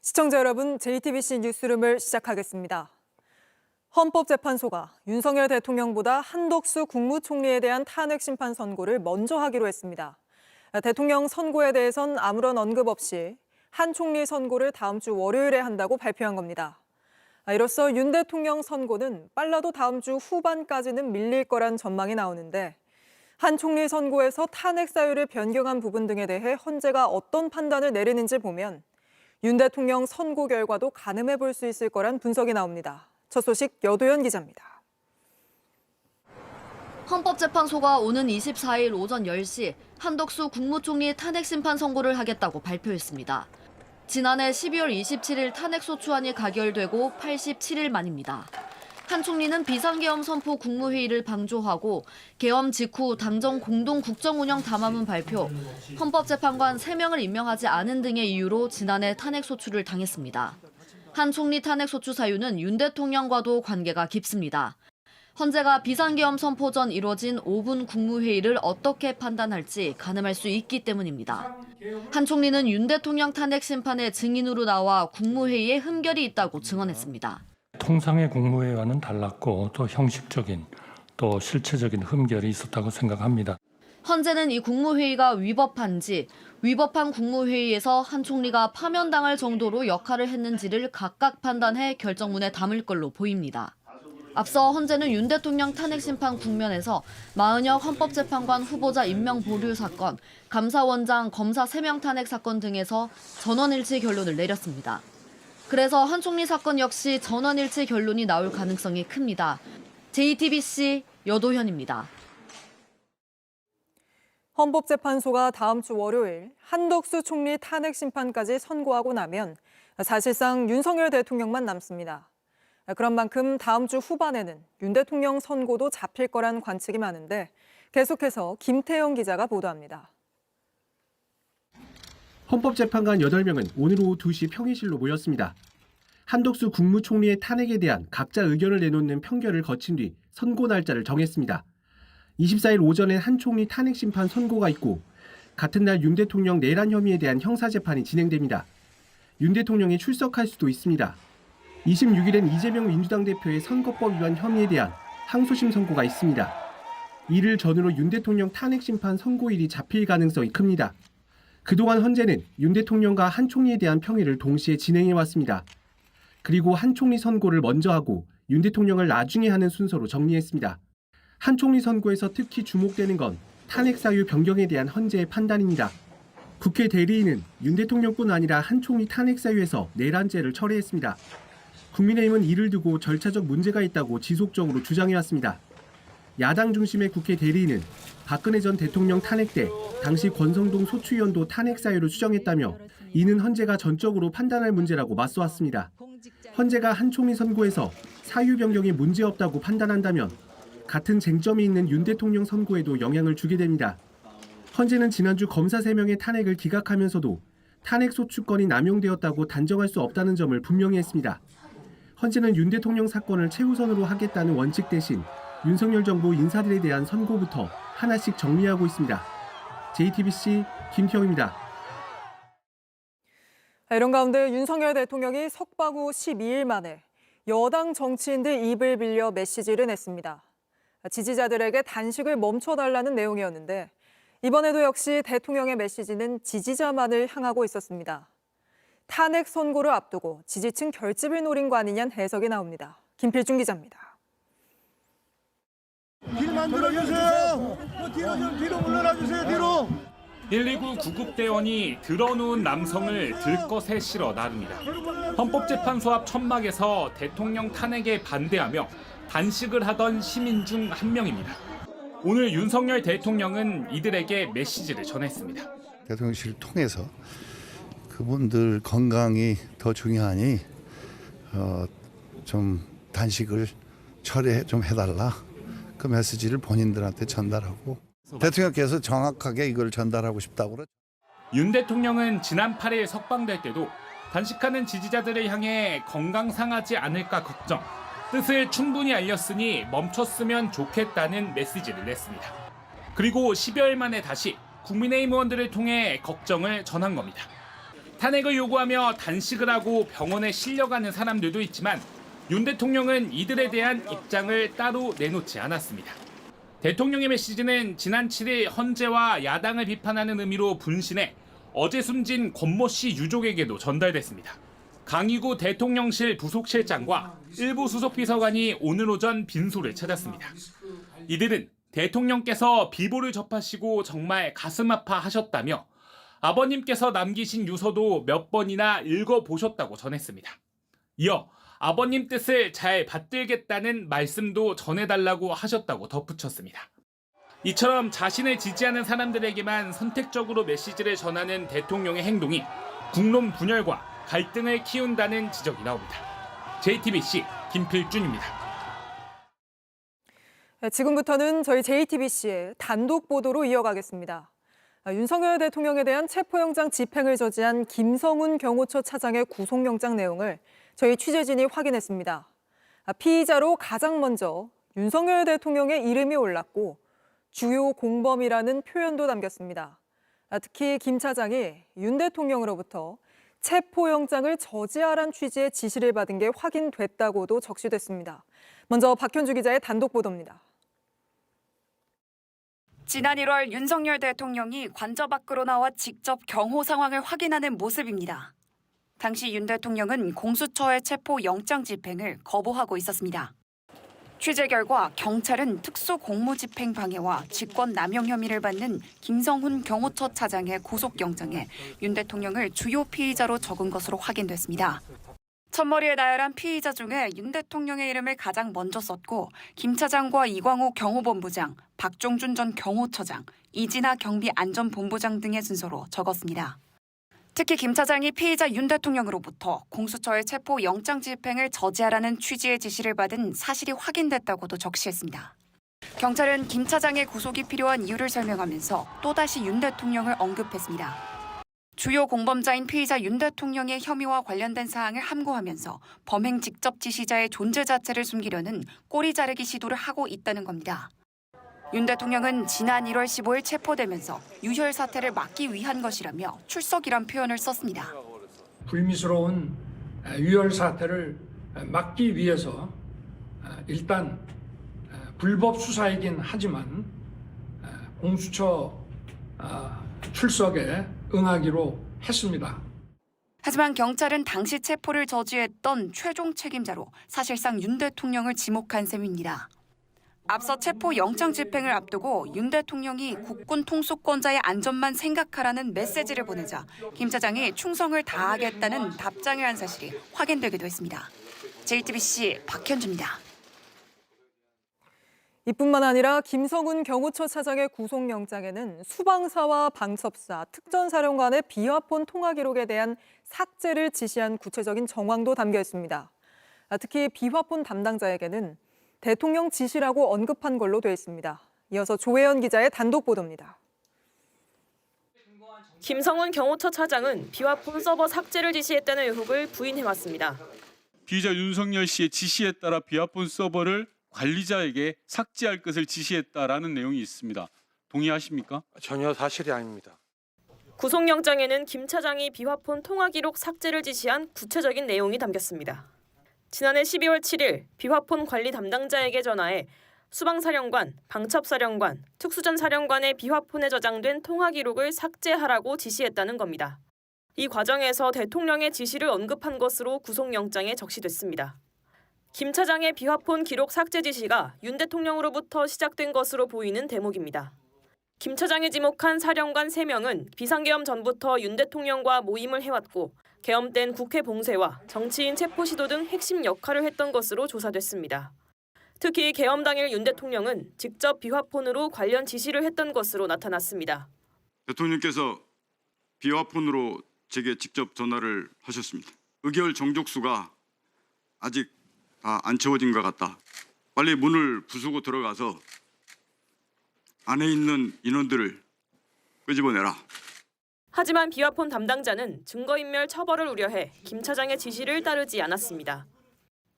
시청자 여러분, JTBC 뉴스룸을 시작하겠습니다. 헌법재판소가 윤석열 대통령보다 한덕수 국무총리에 대한 탄핵 심판 선고를 먼저 하기로 했습니다. 대통령 선고에 대해선 아무런 언급 없이 한 총리 선고를 다음 주 월요일에 한다고 발표한 겁니다. 이로써 윤 대통령 선고는 빨라도 다음 주 후반까지는 밀릴 거란 전망이 나오는데 한 총리 선고에서 탄핵 사유를 변경한 부분 등에 대해 헌재가 어떤 판단을 내리는지 보면 윤 대통령 선고 결과도 가늠해 볼 수 있을 거란 분석이 나옵니다. 첫 소식 여도현 기자입니다. 헌법재판소가 오는 24일 오전 10시 한덕수 국무총리 탄핵 심판 선고를 하겠다고 발표했습니다. 지난해 12월 27일 탄핵소추안이 가결되고 87일 만입니다. 한 총리는 비상계엄 선포 국무회의를 방조하고 계엄 직후 당정 공동국정운영 담화문 발표, 헌법재판관 3명을 임명하지 않은 등의 이유로 지난해 탄핵소추를 당했습니다. 한 총리 탄핵소추 사유는 윤 대통령과도 관계가 깊습니다. 헌재가 비상계엄 선포 전 이뤄진 5분 국무회의를 어떻게 판단할지 가늠할 수 있기 때문입니다. 한 총리는 윤 대통령 탄핵 심판의 증인으로 나와 국무회의에 흠결이 있다고 증언했습니다. 통상의 국무회의와는 달랐고 또 형식적인 또 실체적인 흠결이 있었다고 생각합니다. 헌재는 이 국무회의가 위법한 국무회의에서 한 총리가 파면당할 정도로 역할을 했는지를 각각 판단해 결정문에 담을 걸로 보입니다. 앞서 헌재는 윤 대통령 탄핵 심판 국면에서 마은혁 헌법재판관 후보자 임명 보류 사건, 감사원장 검사 3명 탄핵 사건 등에서 전원일치 결론을 내렸습니다. 그래서 한 총리 사건 역시 전원일치 결론이 나올 가능성이 큽니다. JTBC 여도현입니다. 헌법재판소가 다음 주 월요일 한덕수 총리 탄핵 심판까지 선고하고 나면 사실상 윤석열 대통령만 남습니다. 그런 만큼 다음 주 후반에는 윤 대통령 선고도 잡힐 거란 관측이 많은데 계속해서 김태영 기자가 보도합니다. 헌법재판관 8명은 오늘 오후 2시 평의실로 모였습니다. 한덕수 국무총리의 탄핵에 대한 각자 의견을 내놓는 평결을 거친 뒤 선고 날짜를 정했습니다. 24일 오전에 한 총리 탄핵 심판 선고가 있고 같은 날 윤 대통령 내란 혐의에 대한 형사재판이 진행됩니다. 윤 대통령이 출석할 수도 있습니다. 26일엔 이재명 민주당 대표의 선거법 위반 혐의에 대한 항소심 선고가 있습니다. 이를 전후로 윤 대통령 탄핵 심판 선고일이 잡힐 가능성이 큽니다. 그동안 헌재는 윤 대통령과 한 총리에 대한 평의를 동시에 진행해왔습니다. 그리고 한 총리 선고를 먼저 하고 윤 대통령을 나중에 하는 순서로 정리했습니다. 한 총리 선고에서 특히 주목되는 건 탄핵 사유 변경에 대한 헌재의 판단입니다. 국회 대리인은 윤 대통령뿐 아니라 한 총리 탄핵 사유에서 내란죄를 철회했습니다. 국민의힘은 이를 두고 절차적 문제가 있다고 지속적으로 주장해왔습니다. 야당 중심의 국회 대리인은 박근혜 전 대통령 탄핵 때 당시 권성동 소추위원도 탄핵 사유로 추정했다며 이는 헌재가 전적으로 판단할 문제라고 맞서왔습니다. 헌재가 한 총리 선고에서 사유 변경에 문제없다고 판단한다면 같은 쟁점이 있는 윤 대통령 선고에도 영향을 주게 됩니다. 헌재는 지난주 검사 3명의 탄핵을 기각하면서도 탄핵 소추권이 남용되었다고 단정할 수 없다는 점을 분명히 했습니다. 헌재는 윤 대통령 사건을 최우선으로 하겠다는 원칙 대신 윤석열 정부 인사들에 대한 선고부터 하나씩 정리하고 있습니다. JTBC 김태형입니다. 이런 가운데 윤석열 대통령이 석방 후 12일 만에 여당 정치인들 입을 빌려 메시지를 냈습니다. 지지자들에게 단식을 멈춰달라는 내용이었는데 이번에도 역시 대통령의 메시지는 지지자만을 향하고 있었습니다. 탄핵 선고를 앞두고 지지층 결집을 노린 거 아니냐는 해석이 나옵니다. 김필중 기자입니다. 길 만들어주세요. 뒤로 물러나주세요. 뒤로. 129 구급대원이 들어누운 남성을 들것에 실어 나릅니다. 헌법재판소 앞 천막에서 대통령 탄핵에 반대하며 단식을 하던 시민 중 한 명입니다. 오늘 윤석열 대통령은 이들에게 메시지를 전했습니다. 대통령실을 통해서 그분들 건강이 더 중요하니 좀 단식을 철회 좀 해달라. 그 메시지를 본인들한테 전달하고 대통령께서 정확하게 이걸 전달하고 싶다고 그러죠. 윤 대통령은 지난 8일 석방될 때도 단식하는 지지자들을 향해 건강 상하지 않을까 걱정, 뜻을 충분히 알렸으니 멈췄으면 좋겠다는 메시지를 냈습니다. 그리고 10여일 만에 다시 국민의힘 의원들을 통해 걱정을 전한 겁니다. 탄핵을 요구하며 단식을 하고 병원에 실려가는 사람들도 있지만 윤 대통령은 이들에 대한 입장을 따로 내놓지 않았습니다. 대통령의 메시지는 지난 7일 헌재와 야당을 비판하는 의미로 분신해 어제 숨진 권모 씨 유족에게도 전달됐습니다. 강희구 대통령실 부속실장과 일부 수석비서관이 오늘 오전 빈소를 찾았습니다. 이들은 대통령께서 비보를 접하시고 정말 가슴 아파하셨다며 아버님께서 남기신 유서도 몇 번이나 읽어보셨다고 전했습니다. 이어 아버님 뜻을 잘 받들겠다는 말씀도 전해달라고 하셨다고 덧붙였습니다. 이처럼 자신을 지지하는 사람들에게만 선택적으로 메시지를 전하는 대통령의 행동이 국론 분열과 갈등을 키운다는 지적이 나옵니다. JTBC 김필준입니다. 지금부터는 저희 JTBC의 단독 보도로 이어가겠습니다. 윤석열 대통령에 대한 체포영장 집행을 저지한 김성훈 경호처 차장의 구속영장 내용을 저희 취재진이 확인했습니다. 피의자로 가장 먼저 윤석열 대통령의 이름이 올랐고 주요 공범이라는 표현도 담겼습니다. 특히 김 차장이 윤 대통령으로부터 체포영장을 저지하란 취지의 지시를 받은 게 확인됐다고도 적시됐습니다. 먼저 박현주 기자의 단독 보도입니다. 지난 1월 윤석열 대통령이 관저 밖으로 나와 직접 경호 상황을 확인하는 모습입니다. 당시 윤 대통령은 공수처의 체포 영장 집행을 거부하고 있었습니다. 취재 결과 경찰은 특수 공무집행 방해와 직권 남용 혐의를 받는 김성훈 경호처 차장의 구속영장에 윤 대통령을 주요 피의자로 적은 것으로 확인됐습니다. 첫머리에 나열한 피의자 중에 윤 대통령의 이름을 가장 먼저 썼고 김 차장과 이광호 경호본부장, 박종준 전 경호처장, 이진아 경비안전본부장 등의 순서로 적었습니다. 특히 김 차장이 피의자 윤 대통령으로부터 공수처의 체포 영장 집행을 저지하라는 취지의 지시를 받은 사실이 확인됐다고도 적시했습니다. 경찰은 김 차장의 구속이 필요한 이유를 설명하면서 또다시 윤 대통령을 언급했습니다. 주요 공범자인 피의자 윤 대통령의 혐의와 관련된 사항을 함구하면서 범행 직접 지시자의 존재 자체를 숨기려는 꼬리 자르기 시도를 하고 있다는 겁니다. 윤 대통령은 지난 1월 15일 체포되면서 유혈 사태를 막기 위한 것이라며 출석이란 표현을 썼습니다. 불미스러운 유혈 사태를 막기 위해서 일단 불법 수사이긴 하지만 공수처 출석에 응하기로 했습니다. 하지만 경찰은 당시 체포를 저지했던 최종 책임자로 사실상 윤 대통령을 지목한 셈입니다. 앞서 체포 영장 집행을 앞두고 윤 대통령이 국군 통수권자의 안전만 생각하라는 메시지를 보내자 김 차장이 충성을 다하겠다는 답장을 한 사실이 확인되기도 했습니다. JTBC 박현주입니다. 이뿐만 아니라 김성훈 경호처 차장의 구속영장에는 수방사와 방첩사, 특전사령관의 비화폰 통화 기록에 대한 삭제를 지시한 구체적인 정황도 담겨 있습니다. 특히 비화폰 담당자에게는 대통령 지시라고 언급한 걸로 돼 있습니다. 이어서 조혜연 기자의 단독 보도입니다. 김성훈 경호처 차장은 비화폰 서버 삭제를 지시했다는 의혹을 부인해왔습니다. 피의자 윤석열 씨의 지시에 따라 비화폰 서버를 관리자에게 삭제할 것을 지시했다라는 내용이 있습니다. 동의하십니까? 전혀 사실이 아닙니다. 구속영장에는 김 차장이 비화폰 통화 기록 삭제를 지시한 구체적인 내용이 담겼습니다. 지난해 12월 7일 비화폰 관리 담당자에게 전화해 수방사령관, 방첩사령관, 특수전사령관의 비화폰에 저장된 통화 기록을 삭제하라고 지시했다는 겁니다. 이 과정에서 대통령의 지시를 언급한 것으로 구속영장에 적시됐습니다. 김 차장의 비화폰 기록 삭제 지시가 윤 대통령으로부터 시작된 것으로 보이는 대목입니다. 김 차장이 지목한 사령관 3명은 비상계엄 전부터 윤 대통령과 모임을 해왔고 계엄 땐 국회 봉쇄와 정치인 체포 시도 등 핵심 역할을 했던 것으로 조사됐습니다. 특히 계엄 당일 윤 대통령은 직접 비화폰으로 관련 지시를 했던 것으로 나타났습니다. 대통령께서 비화폰으로 제게 직접 전화를 하셨습니다. 의결 정족수가 아직 다 안 채워진 것 같다. 빨리 문을 부수고 들어가서 안에 있는 인원들을 끄집어내라. 하지만 비화폰 담당자는 증거인멸 처벌을 우려해 김 차장의 지시를 따르지 않았습니다.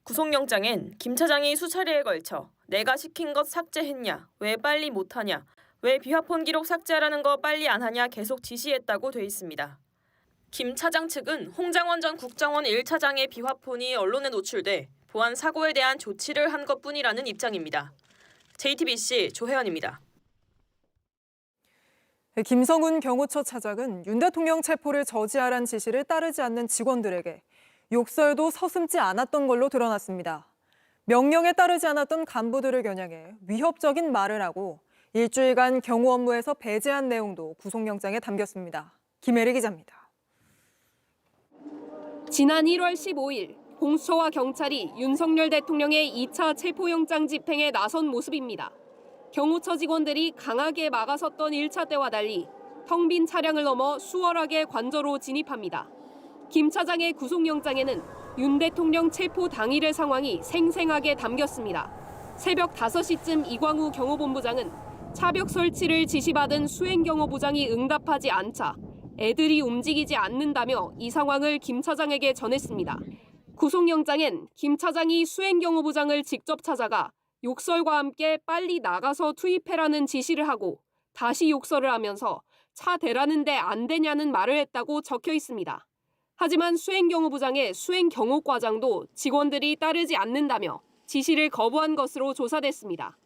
구속영장엔 김 차장이 수차례에 걸쳐 내가 시킨 것 삭제했냐, 왜 빨리 못하냐, 왜 비화폰 기록 삭제하라는 거 빨리 안 하냐 계속 지시했다고 돼 있습니다. 김 차장 측은 홍장원 전 국정원 1차장의 비화폰이 언론에 노출돼 보안 사고에 대한 조치를 한 것뿐이라는 입장입니다. JTBC 조혜연입니다. 김성훈 경호처 차장은 윤 대통령 체포를 저지하란 지시를 따르지 않는 직원들에게 욕설도 서슴지 않았던 걸로 드러났습니다. 명령에 따르지 않았던 간부들을 겨냥해 위협적인 말을 하고 일주일간 경호 업무에서 배제한 내용도 구속영장에 담겼습니다. 김혜리 기자입니다. 지난 1월 15일 공수처와 경찰이 윤석열 대통령의 2차 체포영장 집행에 나선 모습입니다. 경호처 직원들이 강하게 막아섰던 1차 때와 달리 텅 빈 차량을 넘어 수월하게 관저로 진입합니다. 김 차장의 구속영장에는 윤 대통령 체포 당일의 상황이 생생하게 담겼습니다. 새벽 5시쯤 이광우 경호본부장은 차벽 설치를 지시받은 수행경호부장이 응답하지 않자 애들이 움직이지 않는다며 이 상황을 김 차장에게 전했습니다. 구속영장엔 김 차장이 수행경호부장을 직접 찾아가 욕설과 함께 빨리 나가서 투입해라는 지시를 하고 다시 욕설을 하면서 차 대라는데 안 되냐는 말을 했다고 적혀 있습니다. 하지만 수행경호부장의 수행경호과장도 직원들이 따르지 않는다며 지시를 거부한 것으로 조사됐습니다.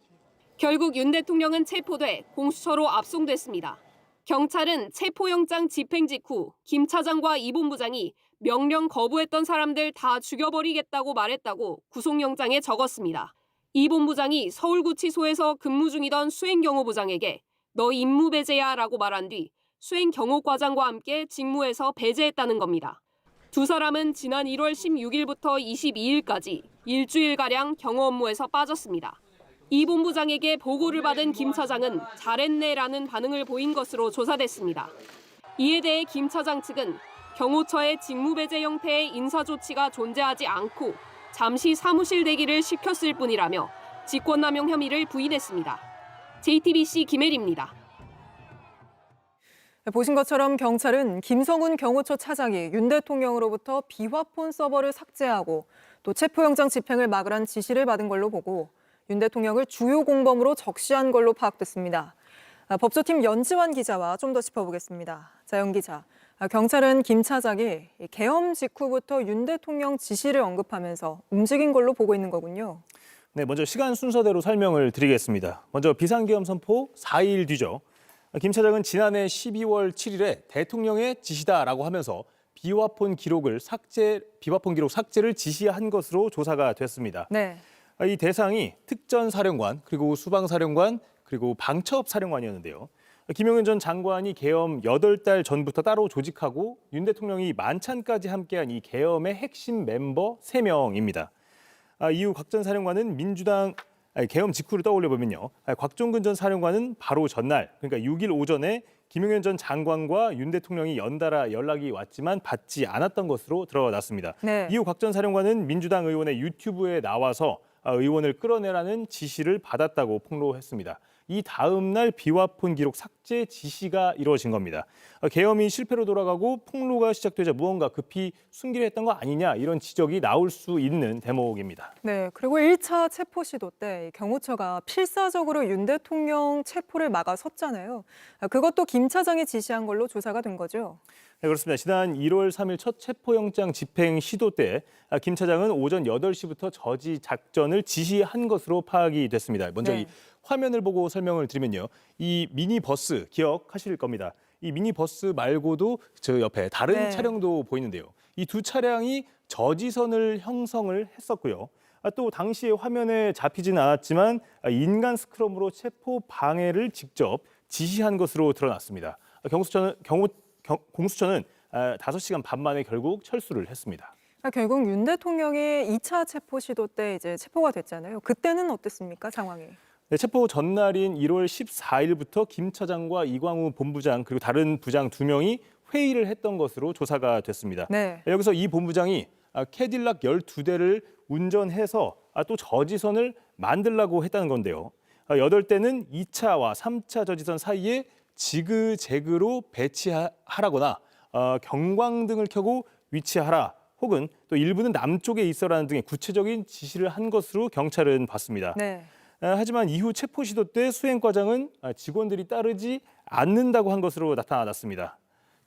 결국 윤 대통령은 체포돼 공수처로 압송됐습니다. 경찰은 체포영장 집행 직후 김 차장과 이 본부장이 명령 거부했던 사람들 다 죽여버리겠다고 말했다고 구속영장에 적었습니다. 이 본부장이 서울구치소에서 근무 중이던 수행경호부장에게 너 임무 배제야 라고 말한 뒤 수행경호과장과 함께 직무에서 배제했다는 겁니다. 두 사람은 지난 1월 16일부터 22일까지 일주일가량 경호 업무에서 빠졌습니다. 이 본부장에게 보고를 받은 김 차장은 잘했네라는 반응을 보인 것으로 조사됐습니다. 이에 대해 김 차장 측은 경호처의 직무배제 형태의 인사조치가 존재하지 않고 잠시 사무실 대기를 시켰을 뿐이라며 직권남용 혐의를 부인했습니다. JTBC 김혜리입니다. 보신 것처럼 경찰은 김성훈 경호처 차장이 윤 대통령으로부터 비화폰 서버를 삭제하고 또 체포영장 집행을 막으란 지시를 받은 걸로 보고 윤 대통령을 주요 공범으로 적시한 걸로 파악됐습니다. 법조팀 연지환 기자와 좀 더 짚어보겠습니다. 자, 연 기자. 경찰은 김 차장이 계엄 직후부터 윤 대통령 지시를 언급하면서 움직인 걸로 보고 있는 거군요. 네, 먼저 시간 순서대로 설명을 드리겠습니다. 먼저 비상계엄 선포 4일 뒤죠. 김 차장은 지난해 12월 7일에 대통령의 지시다라고 하면서 비화폰 기록 삭제를 지시한 것으로 조사가 됐습니다. 네. 이 대상이 특전사령관, 그리고 수방사령관, 그리고 방첩사령관이었는데요. 김용현 전 장관이 계엄 8달 전부터 따로 조직하고 윤 대통령이 만찬까지 함께한 이 계엄의 핵심 멤버 3명입니다. 이후 곽 전 사령관은 민주당 계엄 직후를 떠올려 보면요. 곽종근 전 사령관은 바로 전날, 그러니까 6일 오전에 김용현 전 장관과 윤 대통령이 연달아 연락이 왔지만 받지 않았던 것으로 드러났습니다. 네. 이후 곽 전 사령관은 민주당 의원의 유튜브에 나와서 의원을 끌어내라는 지시를 받았다고 폭로했습니다. 이 다음 날 비화폰 기록 삭제 지시가 이루어진 겁니다. 계엄이 실패로 돌아가고 폭로가 시작되자 무언가 급히 숨기려 했던 거 아니냐 이런 지적이 나올 수 있는 대목입니다. 네, 그리고 1차 체포 시도 때 경호처가 필사적으로 윤 대통령 체포를 막아섰잖아요. 그것도 김 차장이 지시한 걸로 조사가 된 거죠. 네, 그렇습니다. 지난 1월 3일 첫 체포영장 집행 시도 때 김 차장은 오전 8시부터 저지 작전을 지시한 것으로 파악이 됐습니다. 먼저 네. 이 화면을 보고 설명을 드리면요. 이 미니버스 기억하실 겁니다. 이 미니버스 말고도 저 옆에 다른 네. 차량도 보이는데요. 이 두 차량이 저지선을 형성을 했었고요. 또 당시에 화면에 잡히지는 않았지만 인간 스크럼으로 체포 방해를 직접 지시한 것으로 드러났습니다. 공수처는 5시간 반 만에 결국 철수를 했습니다. 결국 윤 대통령의 2차 체포 시도 때 이제 체포가 됐잖아요. 그때는 어땠습니까, 상황이? 네, 체포 전날인 1월 14일부터 김 차장과 이광우 본부장 그리고 다른 부장 2명이 회의를 했던 것으로 조사가 됐습니다. 네. 여기서 이 본부장이 캐딜락 12대를 운전해서 또 저지선을 만들라고 했다는 건데요. 8대는 2차와 3차 저지선 사이에 지그재그로 배치하라거나 경광등을 켜고 위치하라 혹은 또 일부는 남쪽에 있어라는 등의 구체적인 지시를 한 것으로 경찰은 봤습니다. 네. 하지만 이후 체포 시도 때 수행과장은 직원들이 따르지 않는다고 한 것으로 나타났습니다.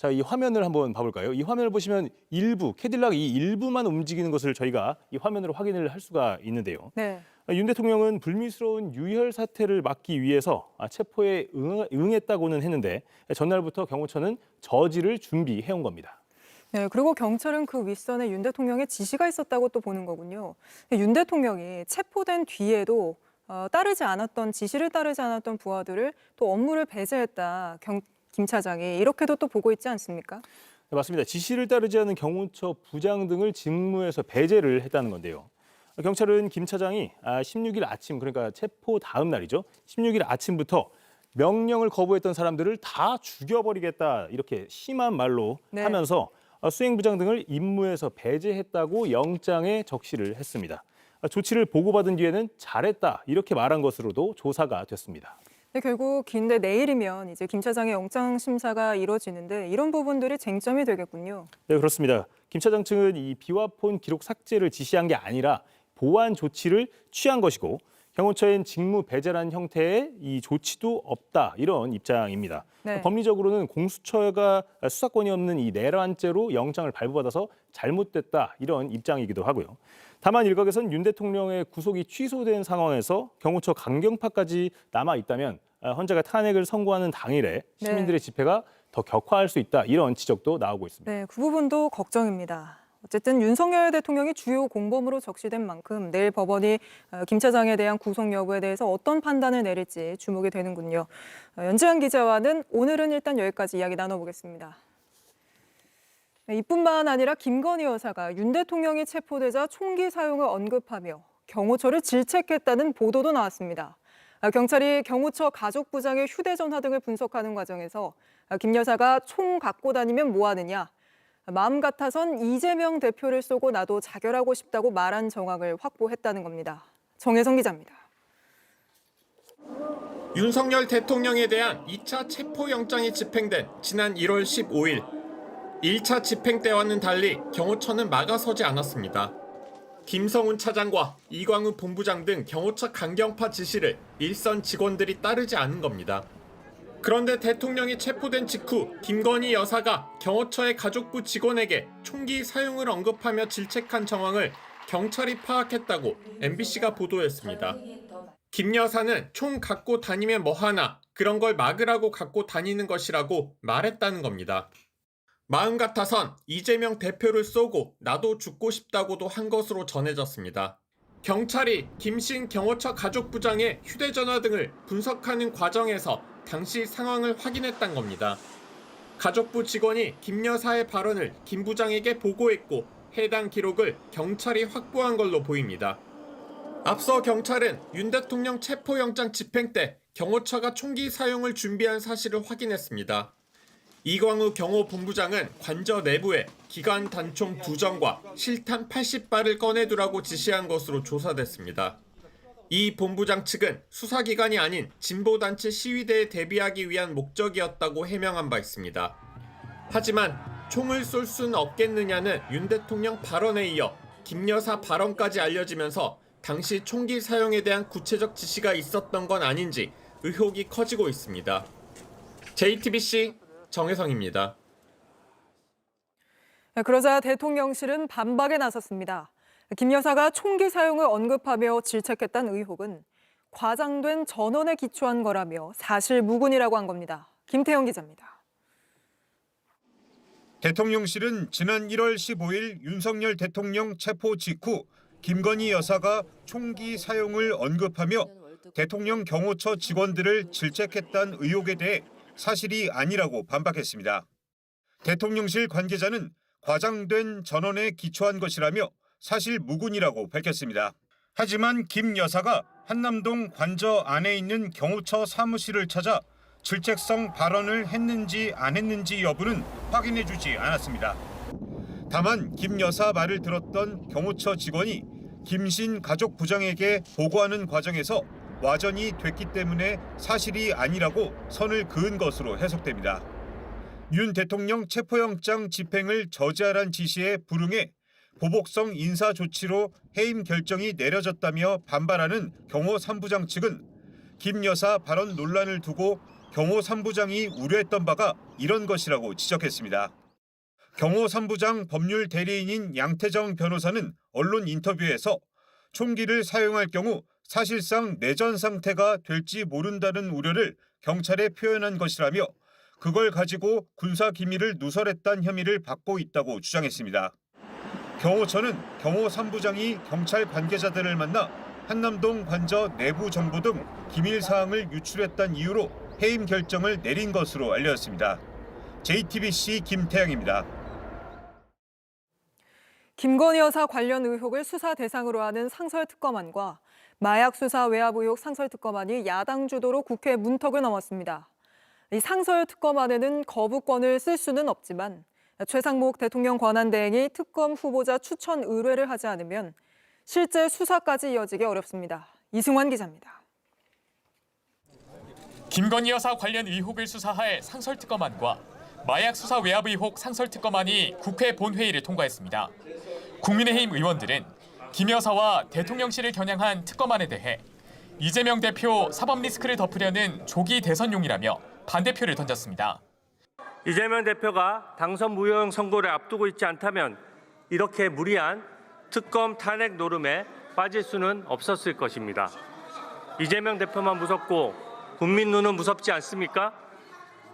자, 이 화면을 한번 봐볼까요? 이 화면을 보시면 일부, 캐딜락 이 일부만 움직이는 것을 저희가 이 화면으로 확인을 할 수가 있는데요. 네. 윤 대통령은 불미스러운 유혈 사태를 막기 위해서 체포에 응했다고는 했는데 전날부터 경호처는 저지를 준비해온 겁니다. 네, 그리고 경찰은 그 윗선에 윤 대통령의 지시가 있었다고 또 보는 거군요. 윤 대통령이 체포된 뒤에도 지시를 따르지 않았던 부하들을 또 업무를 배제했다. 김 차장이 이렇게도 또 보고 있지 않습니까? 네, 맞습니다. 지시를 따르지 않은 경호처 부장 등을 직무에서 배제를 했다는 건데요. 경찰은 김 차장이 16일 아침, 그러니까 체포 다음 날이죠. 16일 아침부터 명령을 거부했던 사람들을 다 죽여버리겠다 이렇게 심한 말로 네. 하면서 수행부장 등을 임무에서 배제했다고 영장에 적시를 했습니다. 조치를 보고받은 뒤에는 잘했다 이렇게 말한 것으로도 조사가 됐습니다. 네, 결국 긴데 내일이면 이제 김 차장의 영장 심사가 이뤄지는데 이런 부분들이 쟁점이 되겠군요. 네, 그렇습니다. 김 차장 측은 이 비화폰 기록 삭제를 지시한 게 아니라 보완 조치를 취한 것이고 경호처엔 직무 배제란 형태의 이 조치도 없다 이런 입장입니다. 네. 법리적으로는 공수처가 수사권이 없는 이 내란죄로 영장을 발부받아서 잘못됐다 이런 입장이기도 하고요. 다만 일각에선 윤 대통령의 구속이 취소된 상황에서 경호처 강경파까지 남아 있다면 헌재가 탄핵을 선고하는 당일에 시민들의 집회가 더 격화할 수 있다 이런 지적도 나오고 있습니다. 네, 그 부분도 걱정입니다. 어쨌든 윤석열 대통령이 주요 공범으로 적시된 만큼 내일 법원이 김 차장에 대한 구속 여부에 대해서 어떤 판단을 내릴지 주목이 되는군요. 연재한 기자와는 오늘은 일단 여기까지 이야기 나눠보겠습니다. 네, 이뿐만 아니라 김건희 여사가 윤 대통령이 체포되자 총기 사용을 언급하며 경호처를 질책했다는 보도도 나왔습니다. 경찰이 경호처 가족부장의 휴대전화 등을 분석하는 과정에서 김 여사가 총 갖고 다니면 뭐하느냐, 마음 같아선 이재명 대표를 쏘고 나도 자결하고 싶다고 말한 정황을 확보했다는 겁니다. 정혜성 기자입니다. 윤석열 대통령에 대한 2차 체포영장이 집행된 지난 1월 15일. 1차 집행 때와는 달리 경호처는 막아서지 않았습니다. 김성훈 차장과 이광우 본부장 등 경호처 강경파 지시를 일선 직원들이 따르지 않은 겁니다. 그런데 대통령이 체포된 직후 김건희 여사가 경호처의 가족부 직원에게 총기 사용을 언급하며 질책한 정황을 경찰이 파악했다고 MBC가 보도했습니다. 김 여사는 총 갖고 다니면 뭐하나 그런 걸 막으라고 갖고 다니는 것이라고 말했다는 겁니다. 마음 같아선 이재명 대표를 쏘고 나도 죽고 싶다고도 한 것으로 전해졌습니다. 경찰이 김신 경호처 가족부장의 휴대전화 등을 분석하는 과정에서 당시 상황을 확인했단 겁니다. 가족부 직원이 김 여사의 발언을 김 부장에게 보고했고 해당 기록을 경찰이 확보한 걸로 보입니다. 앞서 경찰은 윤 대통령 체포영장 집행 때 경호처가 총기 사용을 준비한 사실을 확인했습니다. 이광우 경호본부장은 관저 내부에 기관 단총 2정과 실탄 80발을 꺼내두라고 지시한 것으로 조사됐습니다. 이 본부장 측은 수사기관이 아닌 진보단체 시위대에 대비하기 위한 목적이었다고 해명한 바 있습니다. 하지만 총을 쏠 수는 없겠느냐는 윤 대통령 발언에 이어 김 여사 발언까지 알려지면서 당시 총기 사용에 대한 구체적 지시가 있었던 건 아닌지 의혹이 커지고 있습니다. JTBC 정혜성입니다. 그러자 대통령실은 반박에 나섰습니다. 김 여사가 총기 사용을 언급하며 질책했다는 의혹은 과장된 전언에 기초한 거라며 사실무근이라고 한 겁니다. 김태형 기자입니다. 대통령실은 지난 1월 15일 윤석열 대통령 체포 직후 김건희 여사가 총기 사용을 언급하며 대통령 경호처 직원들을 질책했다는 의혹에 대해 사실이 아니라고 반박했습니다. 대통령실 관계자는 과장된 전언에 기초한 것이라며 사실무근이라고 밝혔습니다. 하지만 김 여사가 한남동 관저 안에 있는 경호처 사무실을 찾아 질책성 발언을 했는지 안 했는지 여부는 확인해주지 않았습니다. 다만 김 여사 말을 들었던 경호처 직원이 김신 가족 부장에게 보고하는 과정에서 와전이 됐기 때문에 사실이 아니라고 선을 그은 것으로 해석됩니다. 윤 대통령 체포영장 집행을 저지하란 지시에 불응해 보복성 인사 조치로 해임 결정이 내려졌다며 반발하는 경호 3부장 측은 김 여사 발언 논란을 두고 경호 3부장이 우려했던 바가 이런 것이라고 지적했습니다. 경호 3부장 법률 대리인인 양태정 변호사는 언론 인터뷰에서 총기를 사용할 경우 사실상 내전 상태가 될지 모른다는 우려를 경찰에 표현한 것이라며 그걸 가지고 군사 기밀을 누설했다는 혐의를 받고 있다고 주장했습니다. 경호처는 경호 3부장이 경찰 관계자들을 만나 한남동 관저 내부 정보 등 기밀 사항을 유출했다는 이유로 해임 결정을 내린 것으로 알려졌습니다. JTBC 김태양입니다. 김건희 여사 관련 의혹을 수사 대상으로 하는 상설특검안과 마약 수사 외압 의혹 상설특검안이 야당 주도로 국회 문턱을 넘었습니다. 이 상설특검안에는 거부권을 쓸 수는 없지만 최상목 대통령 권한대행이 특검 후보자 추천 의뢰를 하지 않으면 실제 수사까지 이어지기 어렵습니다. 이승환 기자입니다. 김건희 여사 관련 의혹을 수사할 상설특검안과 마약 수사 외압 의혹 상설특검안이 국회 본회의를 통과했습니다. 국민의힘 의원들은 김 여사와 대통령실을 겨냥한 특검안에 대해 이재명 대표 사법 리스크를 덮으려는 조기 대선용이라며 반대표를 던졌습니다. 이재명 대표가 당선 무효형 선고를 앞두고 있지 않다면 이렇게 무리한 특검 탄핵 노름에 빠질 수는 없었을 것입니다. 이재명 대표만 무섭고 국민 눈은 무섭지 않습니까?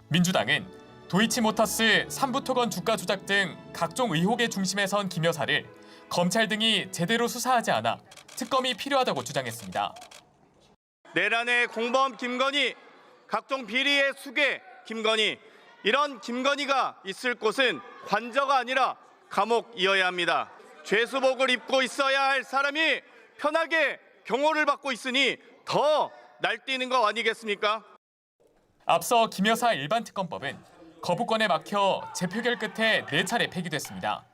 민주당은 도이치모터스 삼부토건 주가 조작 등 각종 의혹의 중심에 선 김 여사를 검찰 등이 제대로 수사하지 않아 특검이 필요하다고 주장했습니다. 내란의 공범 김건희, 각종 비리의 수괴 김건희, 이런 김건희가 있을 곳은 관저가 아니라 감옥이어야 합니다. 죄수복을 입고 있어야 할 사람이 편하게 경호를 받고 있으니 더 날뛰는 거 아니겠습니까? 앞서 김 여사 일반특검법은 거부권에 막혀 재표결 끝에 4차례 폐기됐습니다.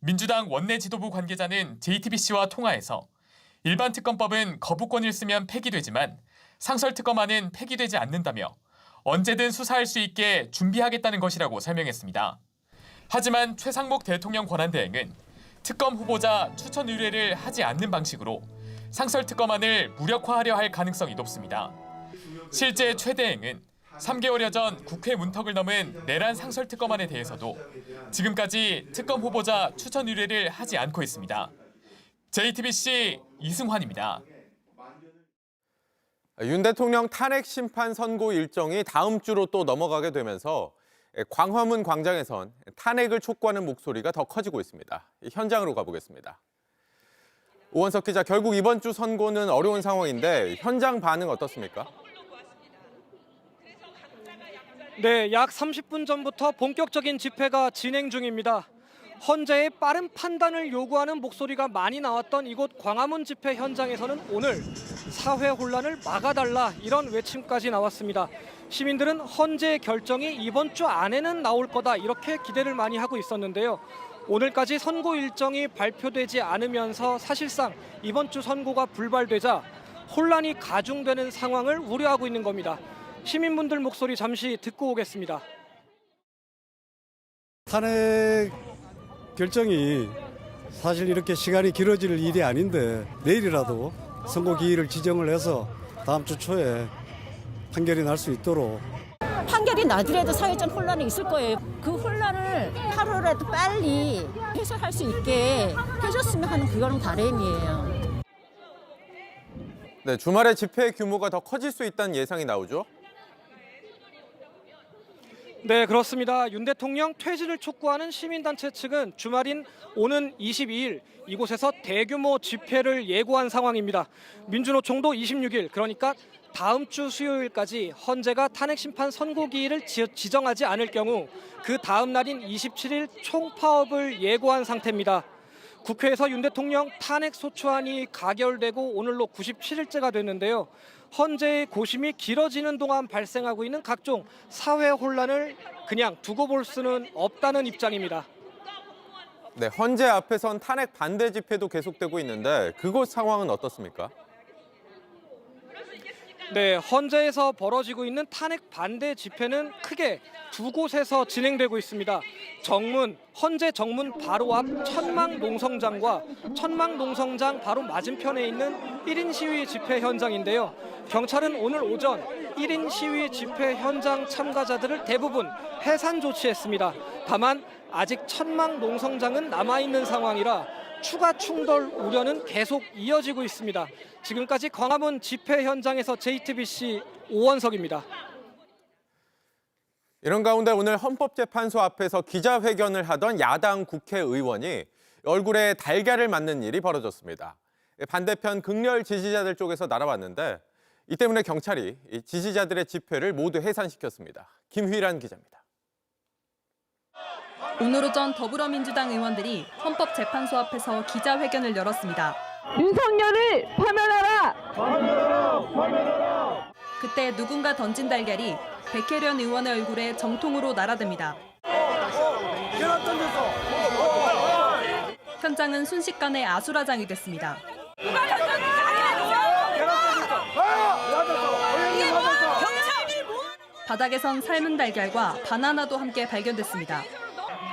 민주당 원내 지도부 관계자는 JTBC와 통화에서 일반특검법은 거부권을 쓰면 폐기되지만 상설특검안은 폐기되지 않는다며 언제든 수사할 수 있게 준비하겠다는 것이라고 설명했습니다. 하지만 최상목 대통령 권한대행은 특검 후보자 추천 의뢰를 하지 않는 방식으로 상설특검안을 무력화하려 할 가능성이 높습니다. 실제 최 대행은 3개월여 전 국회 문턱을 넘은 내란 상설특검안에 대해서도 지금까지 특검 후보자 추천 의뢰를 하지 않고 있습니다. JTBC 이승환입니다. 윤 대통령 탄핵 심판 선고 일정이 다음 주로 또 넘어가게 되면서 광화문 광장에선 탄핵을 촉구하는 목소리가 더 커지고 있습니다. 현장으로 가보겠습니다. 오원석 기자, 결국 이번 주 선고는 어려운 상황인데 현장 반응 어떻습니까? 네, 약 30분 전부터 본격적인 집회가 진행 중입니다. 헌재의 빠른 판단을 요구하는 목소리가 많이 나왔던 이곳 광화문 집회 현장에서는 오늘 사회 혼란을 막아달라 이런 외침까지 나왔습니다. 시민들은 헌재의 결정이 이번 주 안에는 나올 거다 이렇게 기대를 많이 하고 있었는데요. 오늘까지 선고 일정이 발표되지 않으면서 사실상 이번 주 선고가 불발되자 혼란이 가중되는 상황을 우려하고 있는 겁니다. 시민분들 목소리 잠시 듣고 오겠습니다. 탄핵 결정이 사실 이렇게 시간이 길어질 일이 아닌데 내일이라도 선고 기일을 지정을 해서 다음 주 초에 판결이 날 수 있도록. 판결이 나더라도 사회적 혼란이 있을 거예요. 그 혼란을 하루라도 빨리 해소할 수 있게 해줬으면 하는 그런 바람이에요. 네, 주말에 집회 규모가 더 커질 수 있다는 예상이 나오죠? 네, 그렇습니다. 윤 대통령 퇴진을 촉구하는 시민단체 측은 주말인 오는 22일 이곳에서 대규모 집회를 예고한 상황입니다. 민주노총도 26일, 그러니까 다음 주 수요일까지 헌재가 탄핵심판 선고기일을 지정하지 않을 경우 그 다음 날인 27일 총파업을 예고한 상태입니다. 국회에서 윤 대통령 탄핵소추안이 가결되고 오늘로 97일째가 됐는데요. 헌재의 고심이 길어지는 동안 발생하고 있는 각종 사회 혼란을 그냥 두고 볼 수는 없다는 입장입니다. 네, 헌재 앞에선 탄핵 반대 집회도 계속되고 있는데 그곳 상황은 어떻습니까? 네, 헌재에서 벌어지고 있는 탄핵 반대 집회는 크게 두 곳에서 진행되고 있습니다. 헌재 정문 바로 앞 천막농성장과 천막농성장 바로 맞은편에 있는 1인 시위 집회 현장인데요. 경찰은 오늘 오전 1인 시위 집회 현장 참가자들을 대부분 해산 조치했습니다. 다만 아직 천막농성장은 남아있는 상황이라 추가 충돌 우려는 계속 이어지고 있습니다. 지금까지 광화문 집회 현장에서 JTBC 오원석입니다. 이런 가운데 오늘 헌법재판소 앞에서 기자회견을 하던 야당 국회의원이 얼굴에 달걀을 맞는 일이 벌어졌습니다. 반대편 극렬 지지자들 쪽에서 날아왔는데 이 때문에 경찰이 지지자들의 집회를 모두 해산시켰습니다. 김휘란 기자입니다. 오늘 오전 더불어민주당 의원들이 헌법재판소 앞에서 기자회견을 열었습니다. 윤석열을 파면하라! 그때 누군가 던진 달걀이 백혜련 의원의 얼굴에 정통으로 날아듭니다. 현장은 순식간에 아수라장이 됐습니다. 바닥에선 삶은 달걀과 바나나도 함께 발견됐습니다.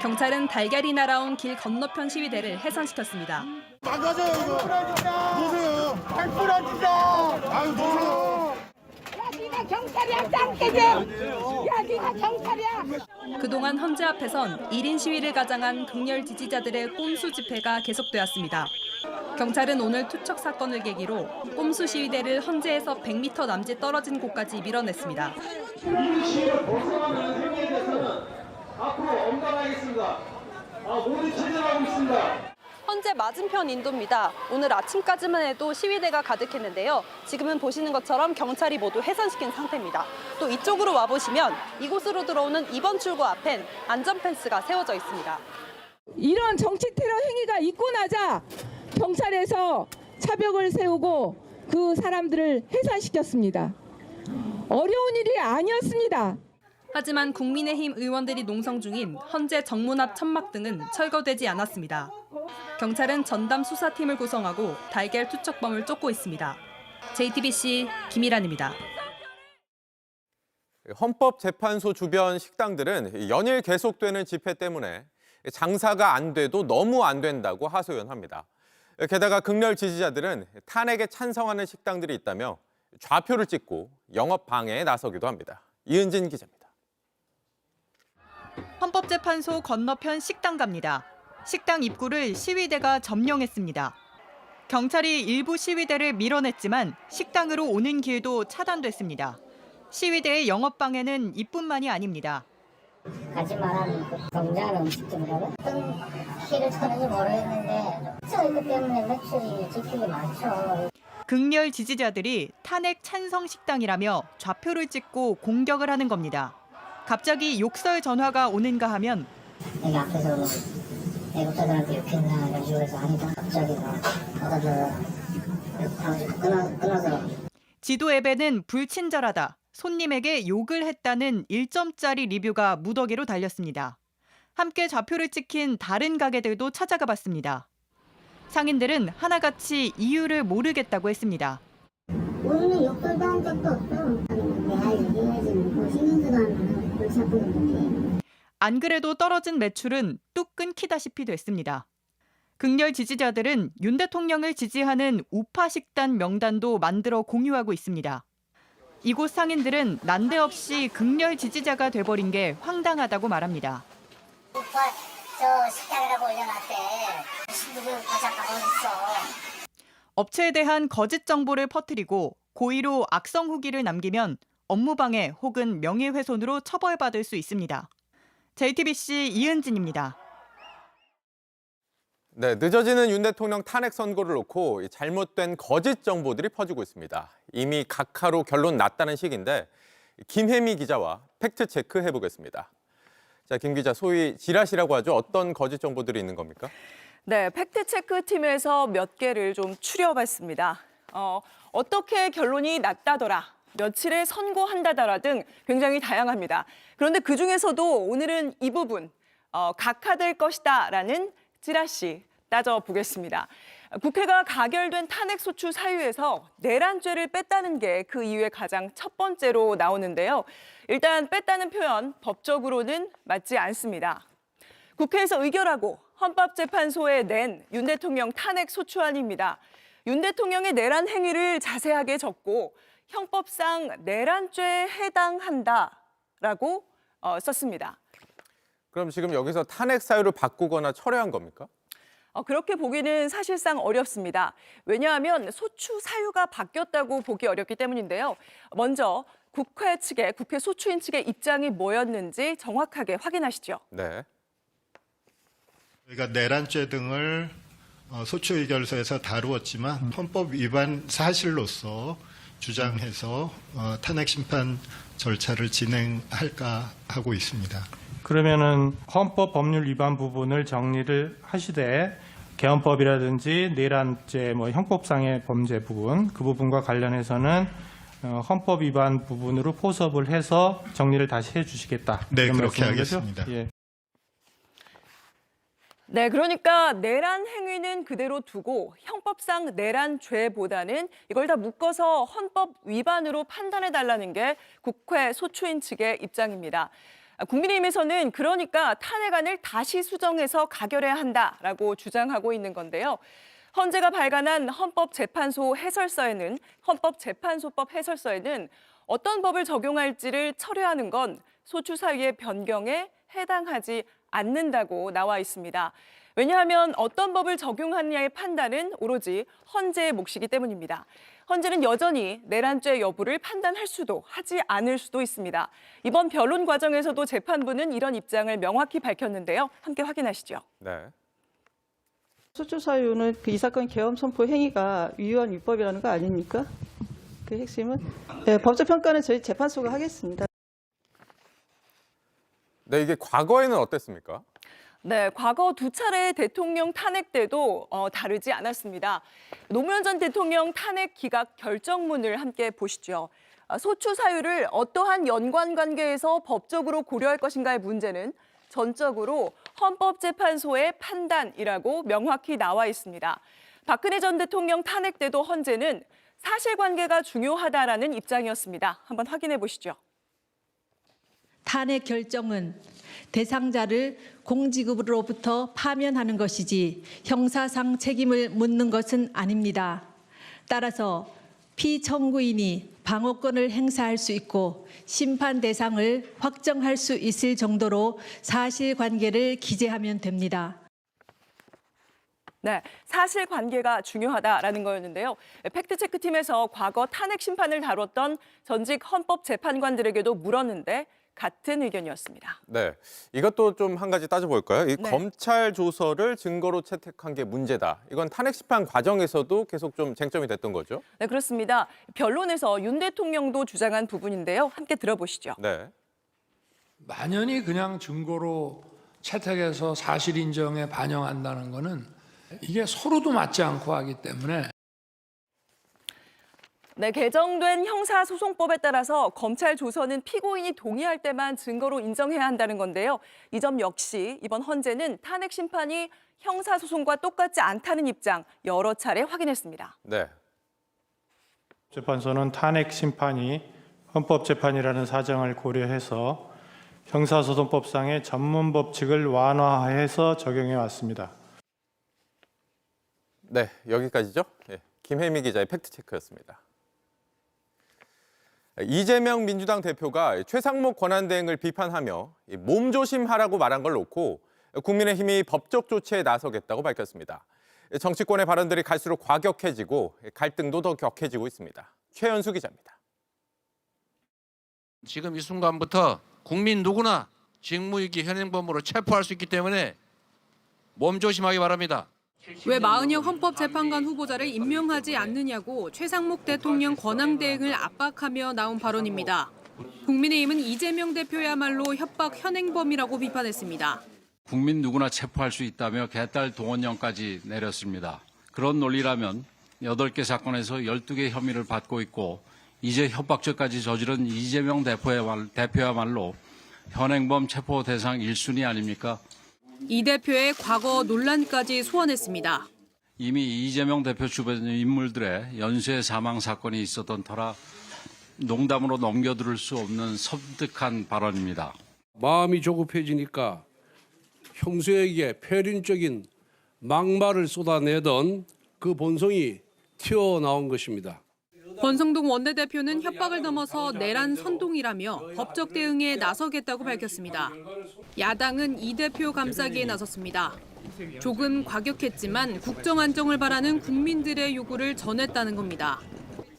경찰은 달걀이 날아온 길 건너편 시위대를 해산시켰습니다. 나가세요 이거. 보세요. 부러진다. 아유 보세요. 야, 네가 경찰이야, 짱깨지! 야, 네가 경찰이야! 그동안 헌재 앞에선 1인 시위를 가장한 극렬 지지자들의 꼼수 집회가 계속되었습니다. 경찰은 오늘 투척 사건을 계기로 꼼수 시위대를 헌재에서 100m 남짓 떨어진 곳까지 밀어냈습니다. 시위를 벗어나는 행위에 대해서는 앞으로 엄단하겠습니다. 모두 체증하고 있습니다. 헌재 맞은편 인도입니다. 오늘 아침까지만 해도 시위대가 가득했는데요. 지금은 보시는 것처럼 경찰이 모두 해산시킨 상태입니다. 또 이쪽으로 와보시면 이곳으로 들어오는 2번 출구 앞엔 안전펜스가 세워져 있습니다. 이런 정치 테러 행위가 있고 나자 경찰에서 차벽을 세우고 그 사람들을 해산시켰습니다. 어려운 일이 아니었습니다. 하지만 국민의힘 의원들이 농성 중인 헌재 정문 앞 천막 등은 철거되지 않았습니다. 경찰은 전담 수사팀을 구성하고 달걀 투척범을 쫓고 있습니다. JTBC 김희란입니다. 헌법재판소 주변 식당들은 연일 계속되는 집회 때문에 장사가 안 돼도 너무 안 된다고 하소연합니다. 게다가 극렬 지지자들은 탄핵에 찬성하는 식당들이 있다며 좌표를 찍고 영업 방해에 나서기도 합니다. 이은진 기자입니다. 헌법재판소 건너편 식당 갑니다. 식당 입구를 시위대가 점령했습니다. 경찰이 일부 시위대를 밀어냈지만 식당으로 오는 길도 차단됐습니다. 시위대의 영업 방해는 이뿐만이 아닙니다. 하지만 공장의 음식점이라고 어떤 피해를 쳤는지 모르겠는데 있기 때문에 매출이 지출이 많죠. 극렬 지지자들이 탄핵 찬성 식당이라며 좌표를 찍고 공격을 하는 겁니다. 갑자기 욕설 전화가 오는가 하면 여기 앞에서 애국자들한테 욕했나 이런 식으로 해서 하니까 갑자기 끊어서 지도 앱에는 불친절하다, 손님에게 욕을 했다는 1점짜리 리뷰가 무더기로 달렸습니다. 함께 좌표를 찍힌 다른 가게들도 찾아가 봤습니다. 상인들은 하나같이 이유를 모르겠다고 했습니다. 오늘 욕설도 한 적도 없어. 내가 얘기해야지 뭐 신경도 하면 골치 아프게. 안 그래도 떨어진 매출은 뚝 끊기다시피 됐습니다. 극렬 지지자들은 윤 대통령을 지지하는 우파 식단 명단도 만들어 공유하고 있습니다. 이곳 상인들은 난데없이 극렬 지지자가 돼버린 게 황당하다고 말합니다. 우파 저 식당이라고 올려놨대. 누구 가자가 어딨어. 업체에 대한 거짓 정보를 퍼뜨리고 고의로 악성 후기를 남기면 업무방해 혹은 명예훼손으로 처벌받을 수 있습니다. JTBC 이은진입니다. 네, 늦어지는 윤 대통령 탄핵 선고를 놓고 잘못된 거짓 정보들이 퍼지고 있습니다. 이미 각하로 결론 났다는 식인데 김혜미 기자와 팩트 체크 해보겠습니다. 자, 김 기자, 소위 지라시라고 하죠. 어떤 거짓 정보들이 있는 겁니까? 네, 팩트체크팀에서 몇 개를 좀 추려봤습니다. 어떻게 결론이 났다더라, 며칠에 선고한다더라 등 굉장히 다양합니다. 그런데 그중에서도 오늘은 이 부분, 각하될 것이다라는 찌라시 따져보겠습니다. 국회가 가결된 탄핵소추 사유에서 내란죄를 뺐다는 게 그 이유의 가장 첫 번째로 나오는데요. 일단 뺐다는 표현 법적으로는 맞지 않습니다. 국회에서 의결하고 헌법재판소에 낸 윤 대통령 탄핵소추안입니다. 윤 대통령의 내란 행위를 자세하게 적고 형법상 내란죄에 해당한다라고 썼습니다. 그럼 지금 여기서 탄핵 사유를 바꾸거나 철회한 겁니까? 그렇게 보기는 사실상 어렵습니다. 왜냐하면 소추 사유가 바뀌었다고 보기 어렵기 때문인데요. 먼저 국회 측의, 국회 소추인 측의 입장이 뭐였는지 정확하게 확인하시죠. 네. 저희가 내란죄 등을 소추의결서에서 다루었지만 헌법 위반 사실로서 주장해서 탄핵 심판 절차를 진행할까 하고 있습니다. 그러면은 헌법 법률 위반 부분을 정리를 하시되 개헌법이라든지 내란죄, 형법상의 범죄 부분 그 부분과 관련해서는 헌법 위반 부분으로 포섭을 해서 정리를 다시 해주시겠다. 네, 그렇게 하겠습니다. 예. 네, 그러니까 내란 행위는 그대로 두고 형법상 내란죄보다는 이걸 다 묶어서 헌법 위반으로 판단해달라는 게 국회 소추인 측의 입장입니다. 국민의힘에서는 그러니까 탄핵안을 다시 수정해서 가결해야 한다라고 주장하고 있는 건데요. 헌재가 발간한 헌법재판소법 해설서에는 어떤 법을 적용할지를 철회하는 건 소추 사유의 변경에 해당하지 않는다고 나와 있습니다. 왜냐하면 어떤 법을 적용하느냐의 판단은 오로지 헌재의 몫이기 때문입니다. 헌재는 여전히 내란죄 여부를 판단할 수도 하지 않을 수도 있습니다. 이번 변론 과정에서도 재판부는 이런 입장을 명확히 밝혔는데요. 함께 확인하시죠. 네. 소추 사유는 이 사건 계엄 선포 행위가 위헌 위법이라는 거 아닙니까? 그 핵심은 법적 평가는 저희 재판소가 하겠습니다. 네, 이게 과거에는 어땠습니까? 네, 과거 두 차례 대통령 탄핵 때도 다르지 않았습니다. 노무현 전 대통령 탄핵 기각 결정문을 함께 보시죠. 소추 사유를 어떠한 연관 관계에서 법적으로 고려할 것인가의 문제는 전적으로 헌법재판소의 판단이라고 명확히 나와 있습니다. 박근혜 전 대통령 탄핵 때도 헌재는 사실관계가 중요하다라는 입장이었습니다. 한번 확인해 보시죠. 탄핵 결정은 대상자를 공직으로부터 파면하는 것이지 형사상 책임을 묻는 것은 아닙니다. 따라서 피청구인이 방어권을 행사할 수 있고 심판 대상을 확정할 수 있을 정도로 사실관계를 기재하면 됩니다. 네, 사실관계가 중요하다라는 거였는데요. 팩트체크팀에서 과거 탄핵 심판을 다뤘던 전직 헌법재판관들에게도 물었는데 같은 의견이었습니다. 네, 이것도 좀 한 가지 따져볼까요? 이 네. 검찰 조서를 증거로 채택한 게 문제다. 이건 탄핵 심판 과정에서도 계속 좀 쟁점이 됐던 거죠? 네, 그렇습니다. 변론에서 윤 대통령도 주장한 부분인데요. 함께 들어보시죠. 네. 만연히 그냥 증거로 채택해서 사실 인정에 반영한다는 거는 이게 서로도 맞지 않고 하기 때문에 네, 개정된 형사소송법에 따라서 검찰 조서는 피고인이 동의할 때만 증거로 인정해야 한다는 건데요. 이 점 역시 이번 헌재는 탄핵 심판이 형사소송과 똑같지 않다는 입장 여러 차례 확인했습니다. 네. 재판소는 탄핵 심판이 헌법재판이라는 사정을 고려해서 형사소송법상의 전문 법칙을 완화해서 적용해 왔습니다. 네, 여기까지죠. 네, 김혜미 기자의 팩트체크였습니다. 이재명 민주당 대표가 최상목 권한대행을 비판하며 몸조심하라고 말한 걸 놓고 국민의힘이 법적 조치에 나서겠다고 밝혔습니다. 정치권의 발언들이 갈수록 과격해지고 갈등도 더 격해지고 있습니다. 최연수 기자입니다. 지금 이 순간부터 국민 누구나 직무유기 현행범으로 체포할 수 있기 때문에 몸조심하기 바랍니다. 왜 마은혁 헌법재판관 후보자를 임명하지 않느냐고 최상목 대통령 권한대행을 압박하며 나온 발언입니다. 국민의힘은 이재명 대표야말로 협박 현행범이라고 비판했습니다. 국민 누구나 체포할 수 있다며 개딸 동원령까지 내렸습니다. 그런 논리라면 8개 사건에서 12개 혐의를 받고 있고 이제 협박죄까지 저지른 이재명 대표야말로 현행범 체포 대상 1순위 아닙니까? 이 대표의 과거 논란까지 소환했습니다. 이미 이재명 대표 주변 인물들의 연쇄 사망 사건이 있었던 터라 농담으로 넘겨들을 수 없는 섬뜩한 발언입니다. 마음이 조급해지니까 형수에게 폐륜적인 막말을 쏟아내던 그 본성이 튀어나온 것입니다. 권성동 원내대표는 협박을 넘어서 내란 선동이라며 법적 대응에 나서겠다고 밝혔습니다. 야당은 이 대표 감싸기에 나섰습니다. 조금 과격했지만 국정 안정을 바라는 국민들의 요구를 전했다는 겁니다.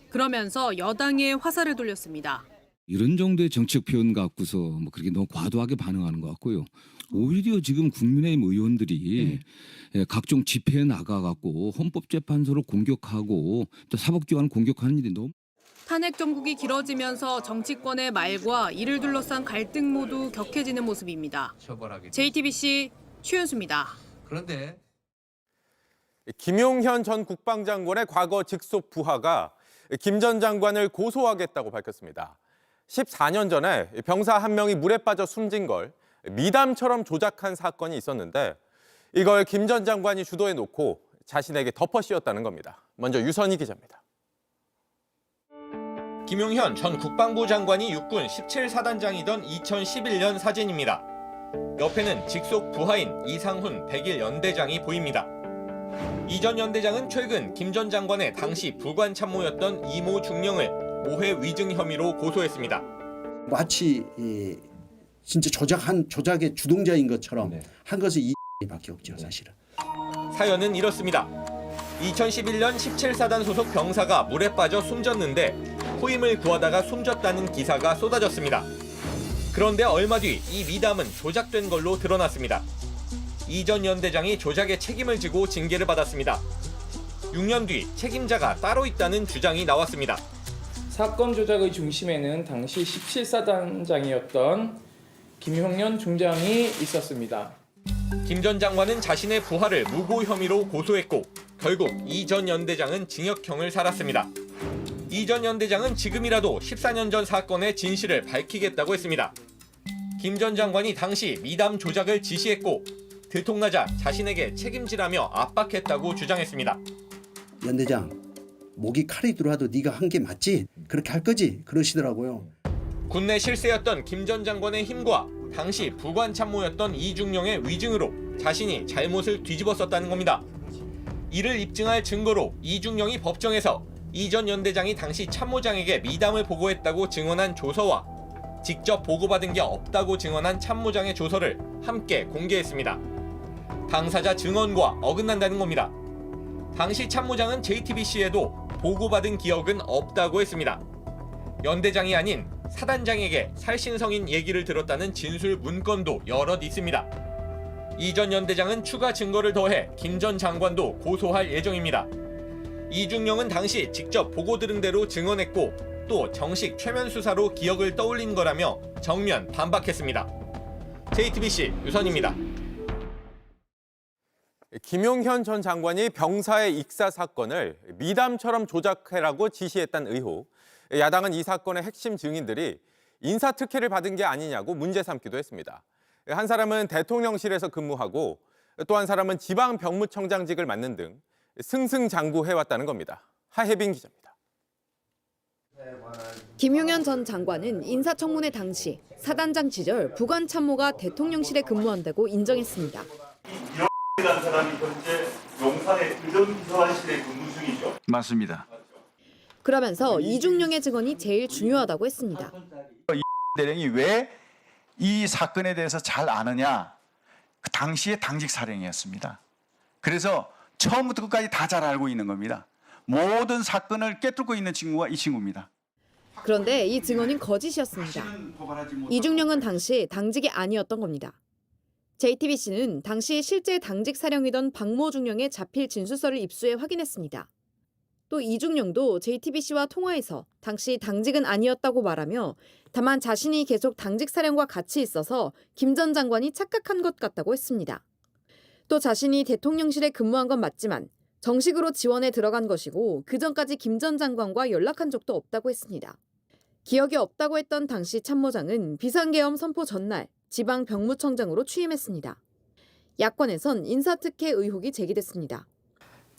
그러면서 여당에 화살을 돌렸습니다. 이런 정도의 정책 표현 갖고서 뭐 그렇게 너무 과도하게 반응하는 것 같고요. 오히려 지금 국민의힘 의원들이 각종 집회에 나가갖고 헌법재판소를 공격하고 또 사법기관을 공격하는 일이 너무 탄핵 정국이 길어지면서 정치권의 말과 이를 둘러싼 갈등 모두 격해지는 모습입니다. JTBC 최윤수입니다. 그런데 김용현 전 국방장관의 과거 직속 부하가 김 전 장관을 고소하겠다고 밝혔습니다. 14년 전에 병사 한 명이 물에 빠져 숨진 걸 미담처럼 조작한 사건이 있었는데 이걸 김 전 장관이 주도해 놓고 자신에게 덮어씌웠다는 겁니다. 먼저 유선희 기자입니다. 김용현 전 국방부 장관이 육군 17사단장이던 2011년 사진입니다. 옆에는 직속 부하인 이상훈 101 연대장이 보입니다. 이 전 연대장은 최근 김 전 장관의 당시 부관 참모였던 이모 중령을 모해 위증 혐의로 고소했습니다. 마치 진짜 조작의 주동자인 것처럼 한 것은 이밖에 없죠, 사실은. 사연은 이렇습니다. 2011년 17사단 소속 병사가 물에 빠져 숨졌는데 후임을 구하다가 숨졌다는 기사가 쏟아졌습니다. 그런데 얼마 뒤 이 미담은 조작된 걸로 드러났습니다. 이 전 연대장이 조작의 책임을 지고 징계를 받았습니다. 6년 뒤 책임자가 따로 있다는 주장이 나왔습니다. 사건 조작의 중심에는 당시 17사단장이었던 김용현 중장이 있었습니다. 김 전 장관은 자신의 부하를 무고 혐의로 고소했고 결국 이 전 연대장은 징역형을 살았습니다. 이 전 연대장은 지금이라도 14년 전 사건의 진실을 밝히겠다고 했습니다. 김 전 장관이 당시 미담 조작을 지시했고 들통나자 자신에게 책임지라며 압박했다고 주장했습니다. 연대장, 목이 칼이 들어와도 네가 한 게 맞지? 그렇게 할 거지? 그러시더라고요. 군내 실세였던 김 전 장관의 힘과 당시 부관 참모였던 이중령의 위증으로 자신이 잘못을 뒤집었었다는 겁니다. 이를 입증할 증거로 이중령이 법정에서 이 전 연대장이 당시 참모장에게 미담을 보고했다고 증언한 조서와 직접 보고받은 게 없다고 증언한 참모장의 조서를 함께 공개했습니다. 당사자 증언과 어긋난다는 겁니다. 당시 참모장은 JTBC에도 보고받은 기억은 없다고 했습니다. 연대장이 아닌 사단장에게 살신성인 얘기를 들었다는 진술 문건도 여럿 있습니다. 이 전 연대장은 추가 증거를 더해 김 전 장관도 고소할 예정입니다. 이중령은 당시 직접 보고 들은 대로 증언했고 또 정식 최면 수사로 기억을 떠올린 거라며 정면 반박했습니다. JTBC 유선입니다. 김용현 전 장관이 병사의 익사 사건을 미담처럼 조작해라고 지시했다는 의혹. 야당은 이 사건의 핵심 증인들이 인사특혜를 받은 게 아니냐고 문제 삼기도 했습니다. 한 사람은 대통령실에서 근무하고 또 한 사람은 지방병무청장직을 맡는 등 승승장구해왔다는 겁니다. 하혜빈 기자입니다. 김용현 전 장관은 인사청문회 당시 사단장 시절 부관 참모가 대통령실에 근무한다고 인정했습니다. 이라는 사람이 현재 용산의 의전비서관실에 근무 중이죠? 맞습니다. 그러면서 이중령의 증언이 제일 중요하다고 했습니다. 이 대령이 왜 이 사건에 대해서 잘 아느냐? 그 당시에 당직 사령이었습니다. 그래서 처음부터 끝까지 다 잘 알고 있는 겁니다. 모든 사건을 꿰뚫고 있는 친구가 이 친구입니다. 그런데 이 증언은 거짓이었습니다. 이중령은 당시 당직이 아니었던 겁니다. JTBC는 당시 실제 당직 사령이던 박모 중령의 자필 진술서를 입수해 확인했습니다. 또 이중령도 JTBC와 통화에서 당시 당직은 아니었다고 말하며 다만 자신이 계속 당직 사령과 같이 있어서 김 전 장관이 착각한 것 같다고 했습니다. 또 자신이 대통령실에 근무한 건 맞지만 정식으로 지원에 들어간 것이고 그전까지 김 전 장관과 연락한 적도 없다고 했습니다. 기억이 없다고 했던 당시 참모장은 비상계엄 선포 전날 지방병무청장으로 취임했습니다. 야권에선 인사특혜 의혹이 제기됐습니다.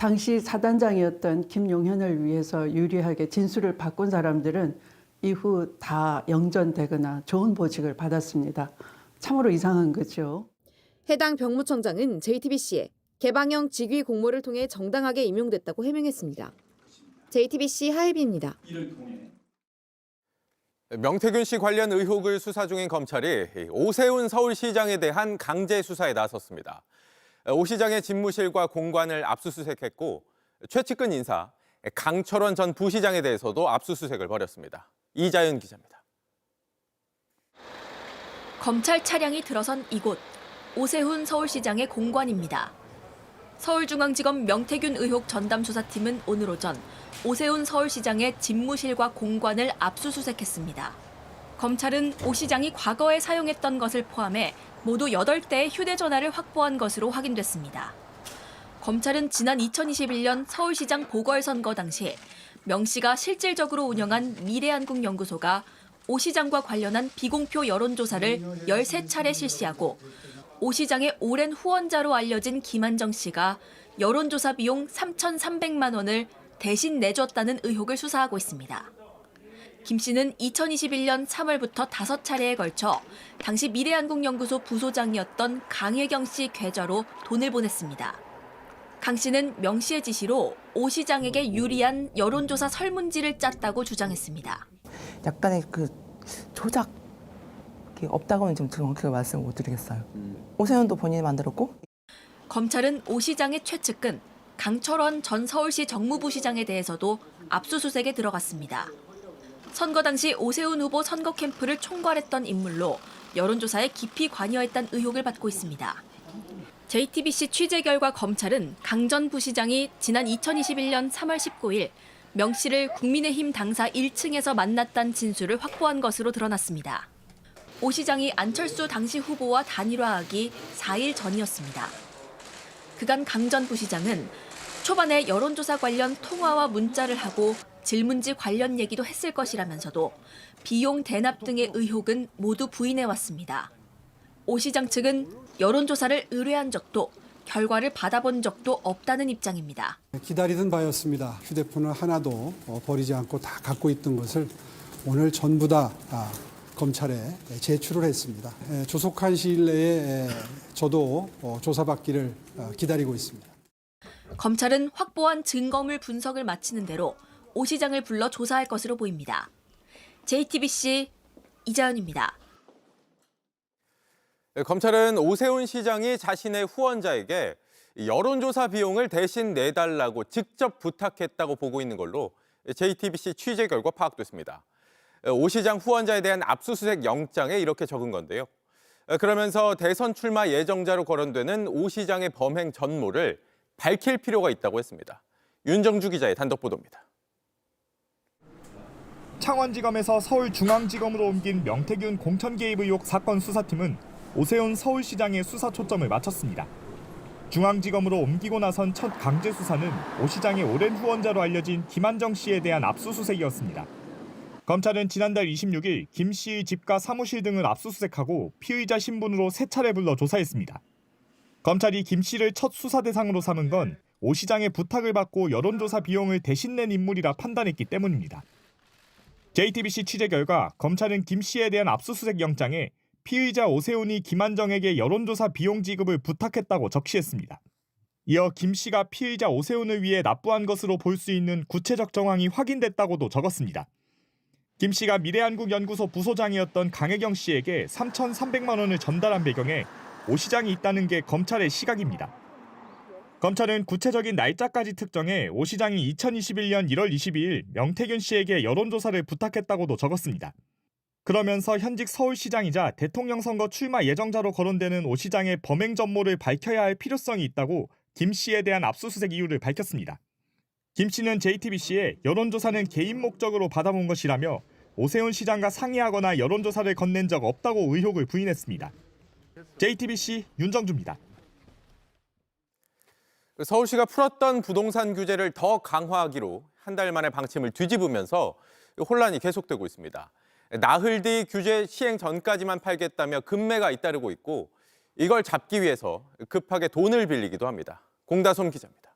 당시 사단장이었던 김용현을 위해서 유리하게 진술을 바꾼 사람들은 이후 다 영전되거나 좋은 보직을 받았습니다. 참으로 이상한 거죠. 해당 병무청장은 JTBC에 개방형 직위 공모를 통해 정당하게 임용됐다고 해명했습니다. JTBC 하혜비입니다. 명태균 씨 관련 의혹을 수사 중인 검찰이 오세훈 서울시장에 대한 강제 수사에 나섰습니다. 오 시장의 집무실과 공관을 압수수색했고 최측근 인사 강철원 전 부시장에 대해서도 압수수색을 벌였습니다. 이자연 기자입니다. 검찰 차량이 들어선 이곳 오세훈 서울시장의 공관입니다. 서울중앙지검 명태균 의혹 전담수사팀은 오늘 오전 오세훈 서울시장의 집무실과 공관을 압수수색했습니다. 검찰은 오 시장이 과거에 사용했던 것을 포함해 모두 8대의 휴대전화를 확보한 것으로 확인됐습니다. 검찰은 지난 2021년 서울시장 보궐선거 당시 명 씨가 실질적으로 운영한 미래한국연구소가 오 시장과 관련한 비공표 여론조사를 13차례 실시하고 오 시장의 오랜 후원자로 알려진 김한정 씨가 여론조사 비용 3,300만 원을 대신 내줬다는 의혹을 수사하고 있습니다. 김 씨는 2021년 3월부터 5차례에 걸쳐 당시 미래한국연구소 부소장이었던 강혜경 씨 계좌로 돈을 보냈습니다. 강 씨는 명 씨의 지시로 오 시장에게 유리한 여론조사 설문지를 짰다고 주장했습니다. 약간의 그 조작이 없다고는 좀 정확하게 말씀을 못 드리겠어요. 오세훈도 본인이 만들었고. 검찰은 오 시장의 최측근 강철원 전 서울시 정무부시장에 대해서도 압수수색에 들어갔습니다. 선거 당시 오세훈 후보 선거 캠프를 총괄했던 인물로 여론조사에 깊이 관여했다는 의혹을 받고 있습니다. JTBC 취재 결과 검찰은 강 전 부시장이 지난 2021년 3월 19일 명 씨를 국민의힘 당사 1층에서 만났다는 진술을 확보한 것으로 드러났습니다. 오 시장이 안철수 당시 후보와 단일화하기 4일 전이었습니다. 그간 강 전 부시장은 초반에 여론조사 관련 통화와 문자를 하고 질문지 관련 얘기도 했을 것이라면서도 비용 대납 등의 의혹은 모두 부인해왔습니다. 오 시장 측은 여론조사를 의뢰한 적도 결과를 받아본 적도 없다는 입장입니다. 기다리던 바였습니다. 휴대폰을 하나도 버리지 않고 다 갖고 있던 것을 오늘 전부 다 검찰에 제출을 했습니다. 조속한 시일 내에 저도 조사받기를 기다리고 있습니다. 검찰은 확보한 증거물 분석을 마치는 대로 오 시장을 불러 조사할 것으로 보입니다. JTBC 이자연입니다. 검찰은 오세훈 시장이 자신의 후원자에게 여론조사 비용을 대신 내달라고 직접 부탁했다고 보고 있는 걸로 JTBC 취재 결과 파악됐습니다. 오 시장 후원자에 대한 압수수색 영장에 이렇게 적은 건데요. 그러면서 대선 출마 예정자로 거론되는 오 시장의 범행 전모를 밝힐 필요가 있다고 했습니다. 윤정주 기자의 단독 보도입니다. 창원지검에서 서울중앙지검으로 옮긴 명태균 공천 개입 의혹 사건 수사팀은 오세훈 서울시장의 수사 초점을 맞췄습니다. 중앙지검으로 옮기고 나선 첫 강제 수사는 오 시장의 오랜 후원자로 알려진 김한정 씨에 대한 압수수색이었습니다. 검찰은 지난달 26일 김 씨의 집과 사무실 등을 압수수색하고 피의자 신분으로 3차례 불러 조사했습니다. 검찰이 김 씨를 첫 수사 대상으로 삼은 건 오 시장의 부탁을 받고 여론조사 비용을 대신 낸 인물이라 판단했기 때문입니다. JTBC 취재 결과 검찰은 김 씨에 대한 압수수색 영장에 피의자 오세훈이 김한정에게 여론조사 비용 지급을 부탁했다고 적시했습니다. 이어 김 씨가 피의자 오세훈을 위해 납부한 것으로 볼 수 있는 구체적 정황이 확인됐다고도 적었습니다. 김 씨가 미래한국연구소 부소장이었던 강혜경 씨에게 3,300만 원을 전달한 배경에 오 시장이 있다는 게 검찰의 시각입니다. 검찰은 구체적인 날짜까지 특정해 오 시장이 2021년 1월 22일 명태균 씨에게 여론조사를 부탁했다고도 적었습니다. 그러면서 현직 서울시장이자 대통령 선거 출마 예정자로 거론되는 오 시장의 범행 전모를 밝혀야 할 필요성이 있다고 김 씨에 대한 압수수색 이유를 밝혔습니다. 김 씨는 JTBC에 여론조사는 개인 목적으로 받아본 것이라며 오세훈 시장과 상의하거나 여론조사를 건넨 적 없다고 의혹을 부인했습니다. JTBC 윤정주입니다. 서울시가 풀었던 부동산 규제를 더 강화하기로 한 달 만에 방침을 뒤집으면서 혼란이 계속되고 있습니다. 나흘 뒤 규제 시행 전까지만 팔겠다며 급매가 잇따르고 있고 이걸 잡기 위해서 급하게 돈을 빌리기도 합니다. 공다솜 기자입니다.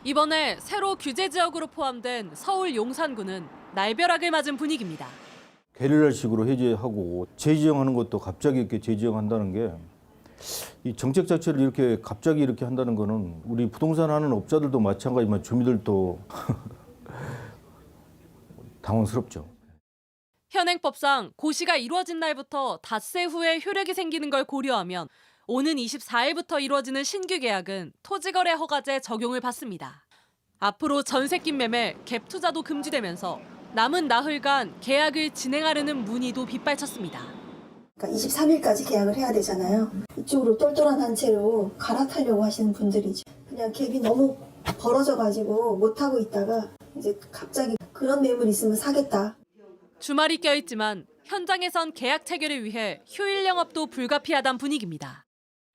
이번에 새로 규제 지역으로 포함된 서울 용산구는 날벼락을 맞은 분위기입니다. 게릴라식으로 해제하고 재지정하는 것도 갑자기 이렇게 재지정한다는 게 이 정책 자체를 이렇게 갑자기 이렇게 한다는 거는 우리 부동산 하는 업자들도 마찬가지지만 주민들도 당황스럽죠. 현행법상 고시가 이루어진 날부터 닷새 후에 효력이 생기는 걸 고려하면 오는 24일부터 이루어지는 신규 계약은 토지거래 허가제 적용을 받습니다. 앞으로 전세낌 매매, 갭 투자도 금지되면서 남은 나흘간 계약을 진행하려는 문의도 빗발쳤습니다. 그러니까 23일까지 계약을 해야 되잖아요. 이쪽으로 똘똘한 한 채로 갈아타려고 하시는 분들이죠. 그냥 갭이 너무 벌어져가지고 못하고 있다가 이제 갑자기 그런 매물이 있으면 사겠다. 주말이 껴있지만 현장에선 계약 체결을 위해 휴일 영업도 불가피하단 분위기입니다.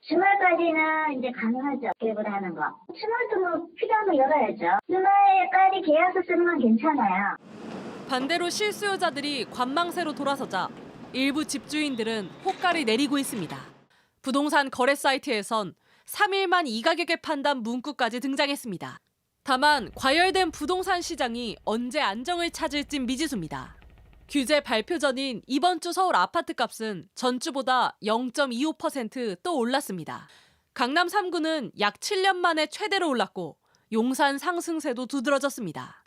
주말까지는 이제 가능하죠. 갭을 하는 거. 주말도 뭐 필요하면 열어야죠. 주말까지 계약서 쓰는 건 괜찮아요. 반대로 실수요자들이 관망세로 돌아서자 일부 집주인들은 호가를 내리고 있습니다. 부동산 거래 사이트에선 3일만 이 가격에 판단 문구까지 등장했습니다. 다만 과열된 부동산 시장이 언제 안정을 찾을진 미지수입니다. 규제 발표 전인 이번 주 서울 아파트 값은 전주보다 0.25% 또 올랐습니다. 강남 3구는 약 7년 만에 최대로 올랐고 용산 상승세도 두드러졌습니다.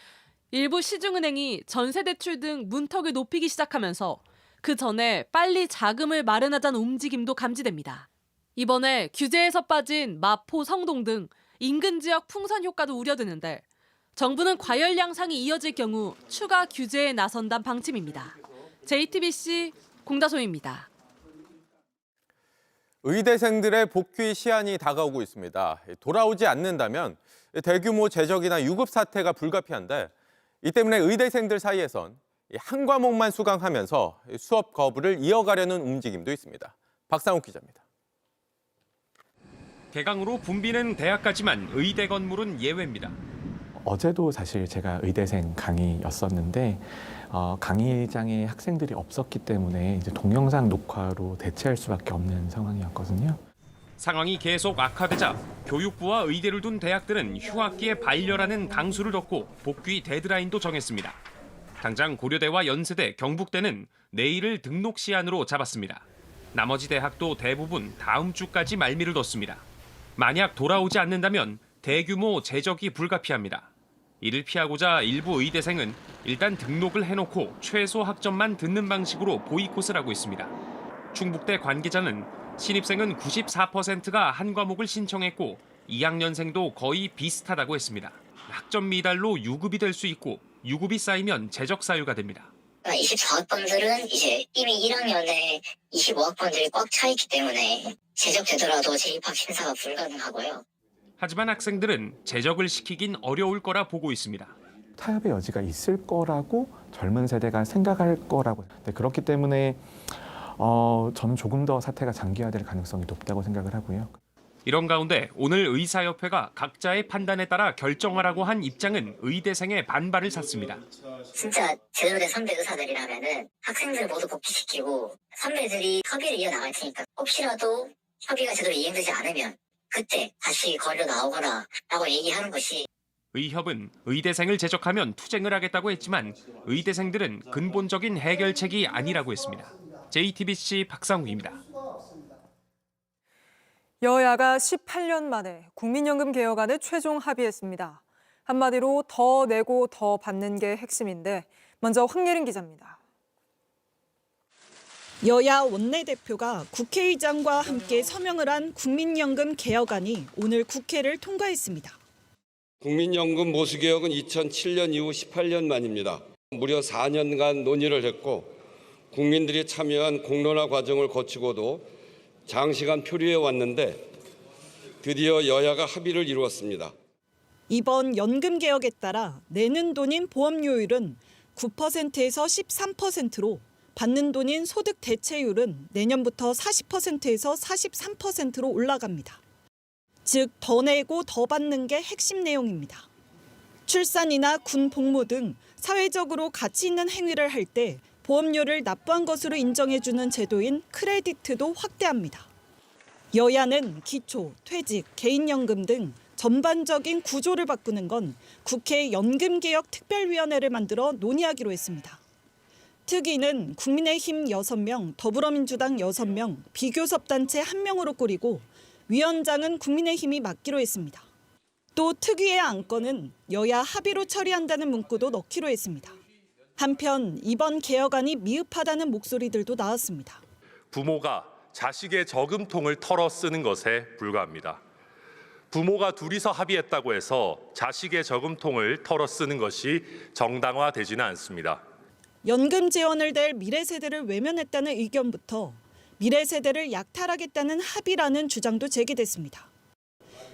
일부 시중은행이 전세대출 등 문턱을 높이기 시작하면서 그 전에 빨리 자금을 마련하자는 움직임도 감지됩니다. 이번에 규제에서 빠진 마포, 성동 등 인근 지역 풍선 효과도 우려되는데 정부는 과열 양상이 이어질 경우 추가 규제에 나선다는 방침입니다. JTBC 공다소입니다. 의대생들의 복귀 시한이 다가오고 있습니다. 돌아오지 않는다면 대규모 재적이나 유급 사태가 불가피한데 이 때문에 의대생들 사이에선 한 과목만 수강하면서 수업 거부를 이어가려는 움직임도 있습니다. 박상욱 기자입니다. 개강으로 붐비는 대학까지만 의대 건물은 예외입니다. 어제도 사실 제가 의대생 강의였었는데 강의장에 학생들이 없었기 때문에 이제 동영상 녹화로 대체할 수밖에 없는 상황이었거든요. 상황이 계속 악화되자 교육부와 의대를 둔 대학들은 휴학기에 반려라는 강수를 뒀고 복귀 데드라인도 정했습니다. 당장 고려대와 연세대, 경북대는 내일을 등록 시한으로 잡았습니다. 나머지 대학도 대부분 다음 주까지 말미를 뒀습니다. 만약 돌아오지 않는다면 대규모 재적이 불가피합니다. 이를 피하고자 일부 의대생은 일단 등록을 해놓고 최소 학점만 듣는 방식으로 보이콧을 하고 있습니다. 충북대 관계자는 신입생은 94%가 한 과목을 신청했고 2학년생도 거의 비슷하다고 했습니다. 학점 미달로 유급이 될 수 있고 유급이 쌓이면 재적 사유가 됩니다. 24학번들은 이제 이미 1학년에 25학번들이 꽉 차 있기 때문에 재적되더라도 재입학 심사가 불가능하고요. 하지만 학생들은 재적을 시키긴 어려울 거라 보고 있습니다. 타협의 여지가 있을 거라고 젊은 세대가 생각할 거라고. 그렇기 때문에 저는 조금 더 사태가 장기화될 가능성이 높다고 생각을 하고요. 이런 가운데 오늘 의사협회가 각자의 판단에 따라 결정하라고 한 입장은 의대생의 반발을 샀습니다. 진짜 제대로 된 선배 의사들이라면은 학생들 모두 복귀시키고 선배들이 협의를 이어나갈 테니까 혹시라도 협의가 제대로 이행되지 않으면 그때 다시 거리로 나오거나 라고 얘기하는 것이. 의협은 의대생을 재적하면 투쟁을 하겠다고 했지만 의대생들은 근본적인 해결책이 아니라고 했습니다. JTBC 박상욱입니다. 여야가 18년 만에 국민연금 개혁안에 최종 합의했습니다. 한마디로 더 내고 더 받는 게 핵심인데 먼저 황예린 기자입니다. 여야 원내대표가 국회의장과 함께 서명을 한 국민연금 개혁안이 오늘 국회를 통과했습니다. 국민연금 보수개혁은 2007년 이후 18년 만입니다. 무려 4년간 논의를 했고 국민들이 참여한 공론화 과정을 거치고도 장시간 표류해 왔는데 드디어 여야가 합의를 이루었습니다. 이번 연금 개혁에 따라 내는 돈인 보험료율은 9%에서 13%로 받는 돈인 소득 대체율은 내년부터 40%에서 43%로 올라갑니다. 즉, 더 내고 더 받는 게 핵심 내용입니다. 출산이나 군 복무 등 사회적으로 가치 있는 행위를 할 때 보험료를 납부한 것으로 인정해주는 제도인 크레디트도 확대합니다. 여야는 기초, 퇴직, 개인연금 등 전반적인 구조를 바꾸는 건 국회 연금개혁특별위원회를 만들어 논의하기로 했습니다. 특위는 국민의힘 6명, 더불어민주당 6명, 비교섭단체 1명으로 꾸리고 위원장은 국민의힘이 맡기로 했습니다. 또 특위의 안건은 여야 합의로 처리한다는 문구도 넣기로 했습니다. 한편 이번 개혁안이 미흡하다는 목소리들도 나왔습니다. 부모가 자식의 저금통을 털어 쓰는 것에 불과합니다. 부모가 둘이서 합의했다고 해서 자식의 저금통을 털어 쓰는 것이 정당화되지는 않습니다. 연금 재원을 댈 미래 세대를 외면했다는 의견부터 미래 세대를 약탈하겠다는 합의라는 주장도 제기됐습니다.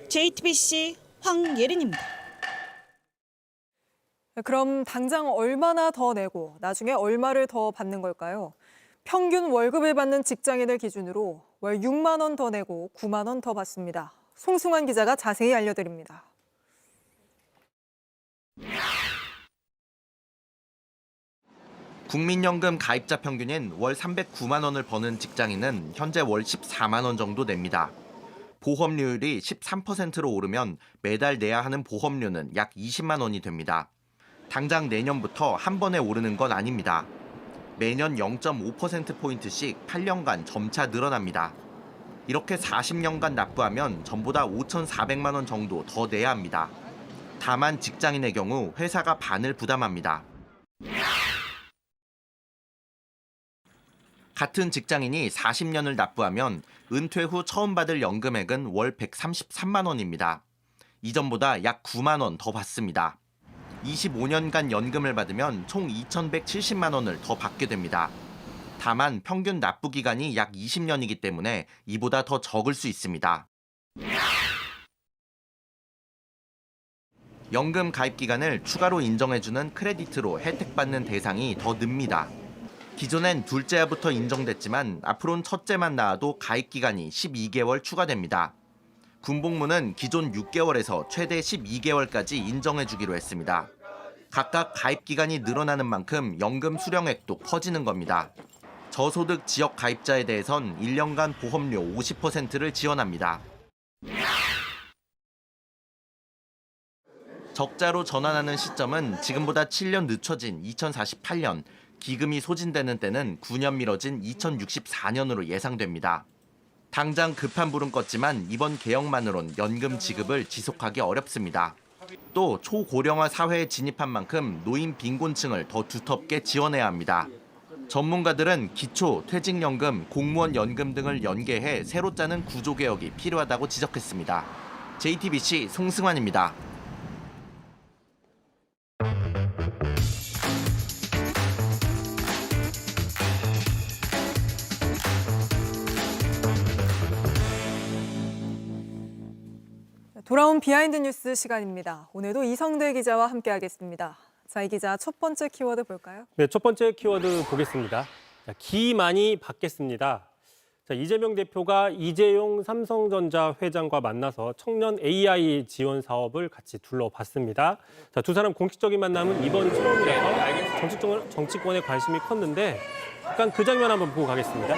JTBC 황예린입니다. 그럼 당장 얼마나 더 내고 나중에 얼마를 더 받는 걸까요? 평균 월급을 받는 직장인을 기준으로 월 6만 원 더 내고 9만 원 더 받습니다. 송승환 기자가 자세히 알려드립니다. 국민연금 가입자 평균인 월 309만 원을 버는 직장인은 현재 월 14만 원 정도 냅니다. 보험료율이 13%로 오르면 매달 내야 하는 보험료는 약 20만 원이 됩니다. 당장 내년부터 한 번에 오르는 건 아닙니다. 매년 0.5%포인트씩 8년간 점차 늘어납니다. 이렇게 40년간 납부하면 전보다 5,400만 원 정도 더 내야 합니다. 다만 직장인의 경우 회사가 반을 부담합니다. 같은 직장인이 40년을 납부하면 은퇴 후 처음 받을 연금액은 월 133만 원입니다. 이전보다 약 9만 원 더 받습니다. 25년간 연금을 받으면 총 2,170만 원을 더 받게 됩니다. 다만 평균 납부 기간이 약 20년이기 때문에 이보다 더 적을 수 있습니다. 연금 가입 기간을 추가로 인정해주는 크레디트로 혜택받는 대상이 더 늡니다. 기존엔 둘째아부터 인정됐지만 앞으로는 첫째만 낳아도 가입 기간이 12개월 추가됩니다. 군복무는 기존 6개월에서 최대 12개월까지 인정해주기로 했습니다. 각각 가입 기간이 늘어나는 만큼 연금 수령액도 커지는 겁니다. 저소득 지역 가입자에 대해선 1년간 보험료 50%를 지원합니다. 적자로 전환하는 시점은 지금보다 7년 늦춰진 2048년, 기금이 소진되는 때는 9년 미뤄진 2064년으로 예상됩니다. 당장 급한 불은 껐지만 이번 개혁만으론 연금 지급을 지속하기 어렵습니다. 또 초고령화 사회에 진입한 만큼 노인 빈곤층을 더 두텁게 지원해야 합니다. 전문가들은 기초, 퇴직연금, 공무원 연금 등을 연계해 새로 짜는 구조개혁이 필요하다고 지적했습니다. JTBC 송승환입니다. 돌아온 비하인드 뉴스 시간입니다. 오늘도 이성대 기자와 함께하겠습니다. 자, 이 기자 첫 번째 키워드 볼까요? 네, 첫 번째 키워드 보겠습니다. 자, 기 많이 받겠습니다. 자, 이재명 대표가 이재용 삼성전자 회장과 만나서 청년 AI 지원 사업을 같이 둘러봤습니다. 자, 두 사람 공식적인 만남은 이번 처음이라서 정치권에 관심이 컸는데 잠깐 그 장면 한번 보고 가겠습니다.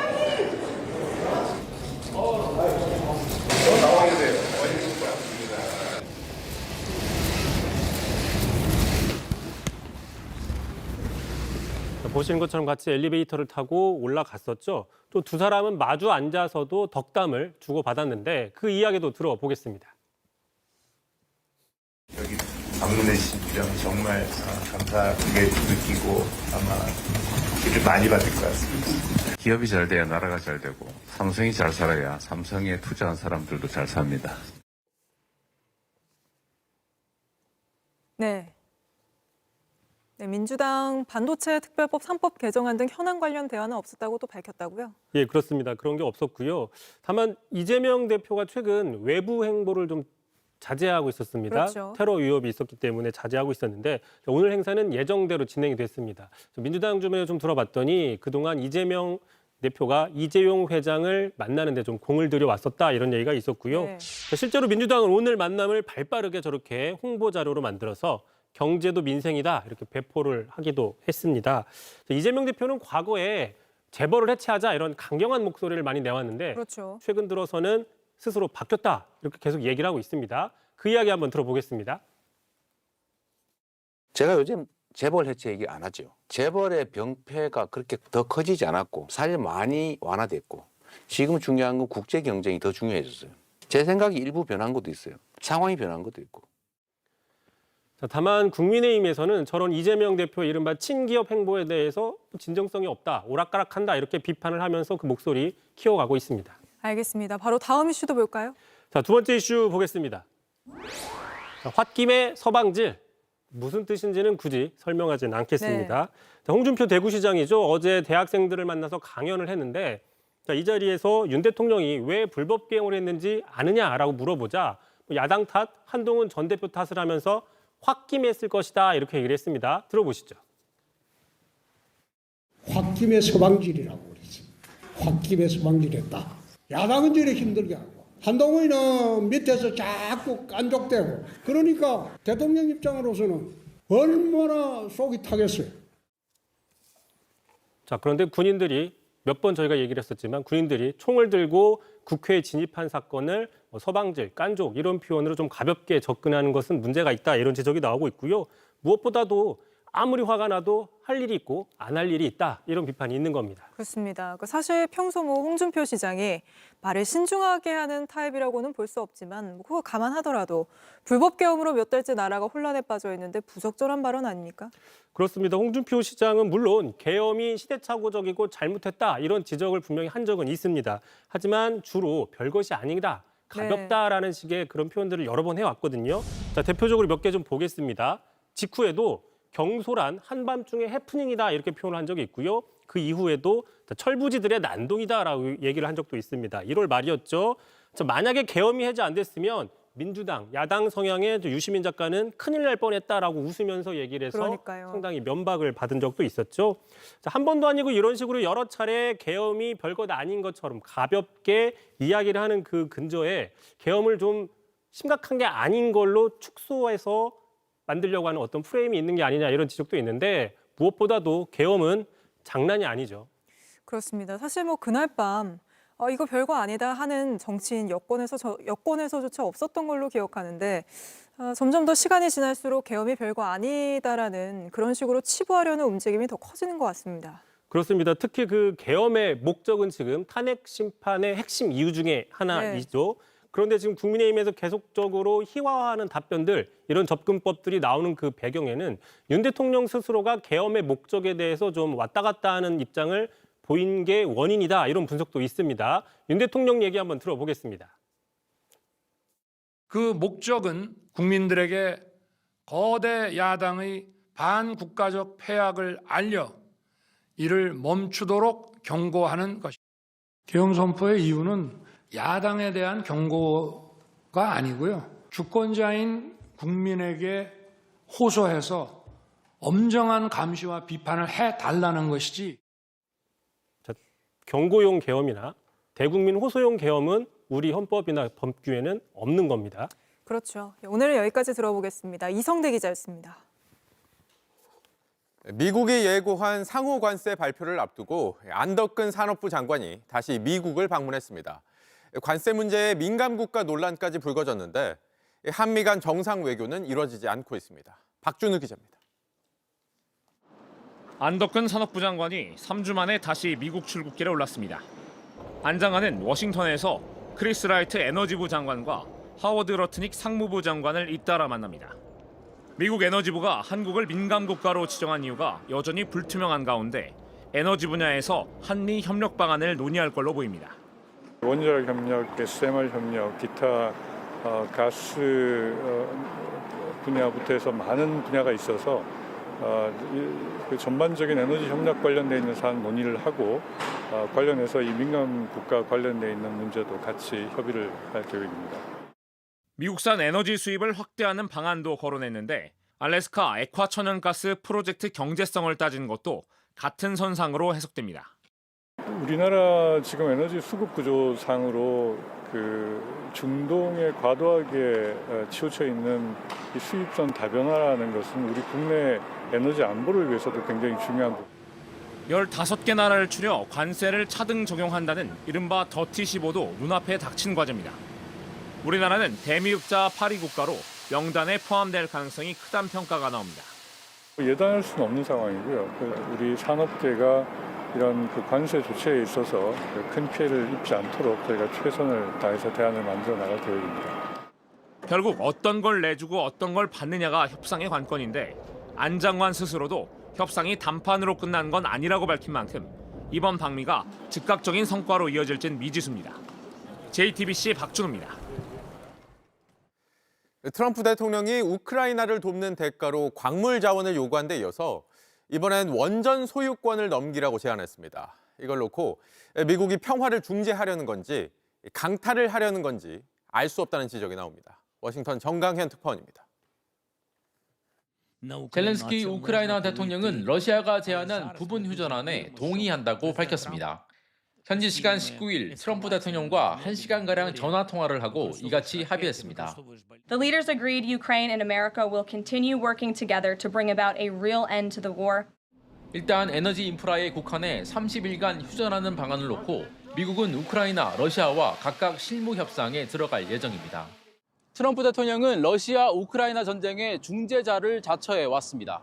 나와야 돼요. 보시는 것처럼 같이 엘리베이터를 타고 올라갔었죠. 또 두 사람은 마주 앉아서도 덕담을 주고받았는데 그 이야기도 들어보겠습니다. 여기 방문해 주신 점 정말 감사하게 느끼고 아마 기를 많이 받을 것 같습니다. 기업이 잘 돼야 나라가 잘 되고 삼성이 잘 살아야 삼성에 투자한 사람들도 잘 삽니다. 네. 민주당 반도체 특별법 3법 개정안 등 현안 관련 대화는 없었다고 또 밝혔다고요? 예, 그렇습니다. 그런 게 없었고요. 다만 이재명 대표가 최근 외부 행보를 좀 자제하고 있었습니다. 그렇죠. 테러 위협이 있었기 때문에 자제하고 있었는데 오늘 행사는 예정대로 진행이 됐습니다. 민주당 주변에 좀 들어봤더니 그동안 이재명 대표가 이재용 회장을 만나는 데 좀 공을 들여왔었다 이런 얘기가 있었고요. 네. 실제로 민주당은 오늘 만남을 발빠르게 저렇게 홍보 자료로 만들어서 경제도 민생이다 이렇게 배포를 하기도 했습니다. 이재명 대표는 과거에 재벌을 해체하자 이런 강경한 목소리를 많이 내왔는데 그렇죠. 최근 들어서는 스스로 바뀌었다 이렇게 계속 얘기를 하고 있습니다. 그 이야기 한번 들어보겠습니다. 제가 요즘 재벌 해체 얘기 안 하죠. 재벌의 병폐가 그렇게 더 커지지 않았고 사실 많이 완화됐고 지금 중요한 건 국제 경쟁이 더 중요해졌어요. 제 생각이 일부 변한 것도 있어요. 상황이 변한 것도 있고. 자, 다만 국민의힘에서는 저런 이재명 대표의 이른바 친기업 행보에 대해서 진정성이 없다, 오락가락한다 이렇게 비판을 하면서 그 목소리 키워가고 있습니다. 알겠습니다. 바로 다음 이슈도 볼까요? 자, 두 번째 이슈 보겠습니다. 자, 홧김에 서방질. 무슨 뜻인지는 굳이 설명하지는 않겠습니다. 네. 자, 홍준표 대구시장이죠. 어제 대학생들을 만나서 강연을 했는데 자, 이 자리에서 윤 대통령이 왜 불법 개혁을 했는지 아느냐라고 물어보자 야당 탓, 한동훈 전 대표 탓을 하면서 홧김에 쓸 것이다 이렇게 얘기를 했습니다. 들어보시죠. 홧김에 서방질이라고 그랬어요. 홧김에 서방질했다. 야당은 저래 힘들게 하고 한동훈이는 밑에서 자꾸 깐족대고 그러니까 대통령 입장으로서는 얼마나 속이 타겠어요. 자, 그런데 군인들이 몇 번 저희가 얘기를 했었지만 군인들이 총을 들고 국회에 진입한 사건을 서방질, 깐족 이런 표현으로 좀 가볍게 접근하는 것은 문제가 있다 이런 지적이 나오고 있고요. 무엇보다도 아무리 화가 나도 할 일이 있고 안 할 일이 있다 이런 비판이 있는 겁니다. 그렇습니다. 사실 평소 홍준표 시장이 말을 신중하게 하는 타입이라고는 볼 수 없지만 그거 감안하더라도 불법 계엄으로 몇 달째 나라가 혼란에 빠져 있는데 부적절한 발언 아닙니까? 그렇습니다. 홍준표 시장은 물론 계엄이 시대착오적이고 잘못했다 이런 지적을 분명히 한 적은 있습니다. 하지만 주로 별것이 아니다, 가볍다라는 식의 그런 표현들을 여러 번 해왔거든요. 자, 대표적으로 몇 개 좀 보겠습니다. 직후에도 경솔한 한밤중의 해프닝이다 이렇게 표현을 한 적이 있고요. 그 이후에도 철부지들의 난동이다라고 얘기를 한 적도 있습니다. 1월 말이었죠. 만약에 계엄이 해제 안 됐으면 민주당, 야당 성향의 유시민 작가는 큰일 날 뻔했다라고 웃으면서 얘기를 해서 그러니까요. 상당히 면박을 받은 적도 있었죠. 자, 한 번도 아니고 이런 식으로 여러 차례 계엄이 별것 아닌 것처럼 가볍게 이야기를 하는 그 근저에 계엄을 좀 심각한 게 아닌 걸로 축소해서 만들려고 하는 어떤 프레임이 있는 게 아니냐 이런 지적도 있는데 무엇보다도 계엄은 장난이 아니죠. 그렇습니다. 사실 그날 밤 이거 별거 아니다 하는 정치인 여권에서조차 없었던 걸로 기억하는데 점점 더 시간이 지날수록 계엄이 별거 아니다라는 그런 식으로 치부하려는 움직임이 더 커지는 것 같습니다. 그렇습니다. 특히 그 계엄의 목적은 지금 탄핵 심판의 핵심 이유 중에 하나이죠. 그런데 지금 국민의힘에서 계속적으로 희화화하는 답변들, 이런 접근법들이 나오는 그 배경에는 윤 대통령 스스로가 계엄의 목적에 대해서 좀 왔다 갔다 하는 입장을 보인 게 원인이다, 이런 분석도 있습니다. 윤 대통령 얘기 한번 들어보겠습니다. 그 목적은 국민들에게 거대 야당의 반국가적 패악을 알려 이를 멈추도록 경고하는 것입니다. 계엄 선포의 이유는 야당에 대한 경고가 아니고요. 주권자인 국민에게 호소해서 엄정한 감시와 비판을 해달라는 것이지. 자, 경고용 계엄이나 대국민 호소용 계엄은 우리 헌법이나 법규에는 없는 겁니다. 그렇죠. 오늘은 여기까지 들어보겠습니다. 이성대 기자였습니다. 미국이 예고한 상호 관세 발표를 앞두고 안덕근 산업부 장관이 다시 미국을 방문했습니다. 관세 문제에 민감 국가 논란까지 불거졌는데 한미 간 정상 외교는 이루어지지 않고 있습니다. 박준우 기자입니다. 안덕근 산업부 장관이 3주 만에 다시 미국 출국길에 올랐습니다. 안 장관은 워싱턴에서 크리스 라이트 에너지부 장관과 하워드 러트닉 상무부 장관을 잇따라 만납니다. 미국 에너지부가 한국을 민감 국가로 지정한 이유가 여전히 불투명한 가운데 에너지 분야에서 한미 협력 방안을 논의할 걸로 보입니다. 원자력 협력, SMR 협력, 기타 가스 분야부터 해서 많은 분야가 있어서 그 전반적인 에너지 협력 관련돼 있는 사안 논의를 하고 관련해서 이 민감 국가 관련돼 있는 문제도 같이 협의를 할 계획입니다. 미국산 에너지 수입을 확대하는 방안도 거론했는데 알래스카 액화 천연가스 프로젝트 경제성을 따진 것도 같은 선상으로 해석됩니다. 우리나라 지금 에너지 수급 구조상으로 그 중동에 과도하게 치우쳐 있는 이 수입선 다변화라는 것은 우리 국내 에너지 안보를 위해서도 굉장히 중요한 부분. 15개 나라를 추려 관세를 차등 적용한다는 이른바 더티 15도 눈앞에 닥친 과제입니다. 우리나라는 대미육자 8위 국가로 명단에 포함될 가능성이 크다는 평가가 나옵니다. 예단할 수는 없는 상황이고요. 우리 산업계가 이런 그 관세 조치에 있어서 큰 피해를 입지 않도록 저희가 최선을 다해서 대안을 만들어 나갈 계획입니다. 결국 어떤 걸 내주고 어떤 걸 받느냐가 협상의 관건인데 안 장관 스스로도 협상이 단판으로 끝난 건 아니라고 밝힌 만큼 이번 방미가 즉각적인 성과로 이어질진 미지수입니다. JTBC 박준호입니다. 트럼프 대통령이 우크라이나를 돕는 대가로 광물 자원을 요구한 데 이어서 이번엔 원전 소유권을 넘기라고 제안했습니다. 이걸 놓고 미국이 평화를 중재하려는 건지 강탈을 하려는 건지 알 수 없다는 지적이 나옵니다. 워싱턴 정강현 특파원입니다. 젤렌스키 우크라이나 대통령은 러시아가 제안한 부분 휴전안에 동의한다고 밝혔습니다. 현지 시간 19일 트럼프 대통령과 1시간가량 전화 통화를 하고 이같이 합의했습니다. The leaders agreed Ukraine and America will continue working together to bring about a real end to the war. 일단 에너지 인프라에 국한해 30일간 휴전하는 방안을 놓고 미국은 우크라이나, 러시아와 각각 실무 협상에 들어갈 예정입니다. 트럼프 대통령은 러시아 우크라이나 전쟁의 중재자를 자처해 왔습니다.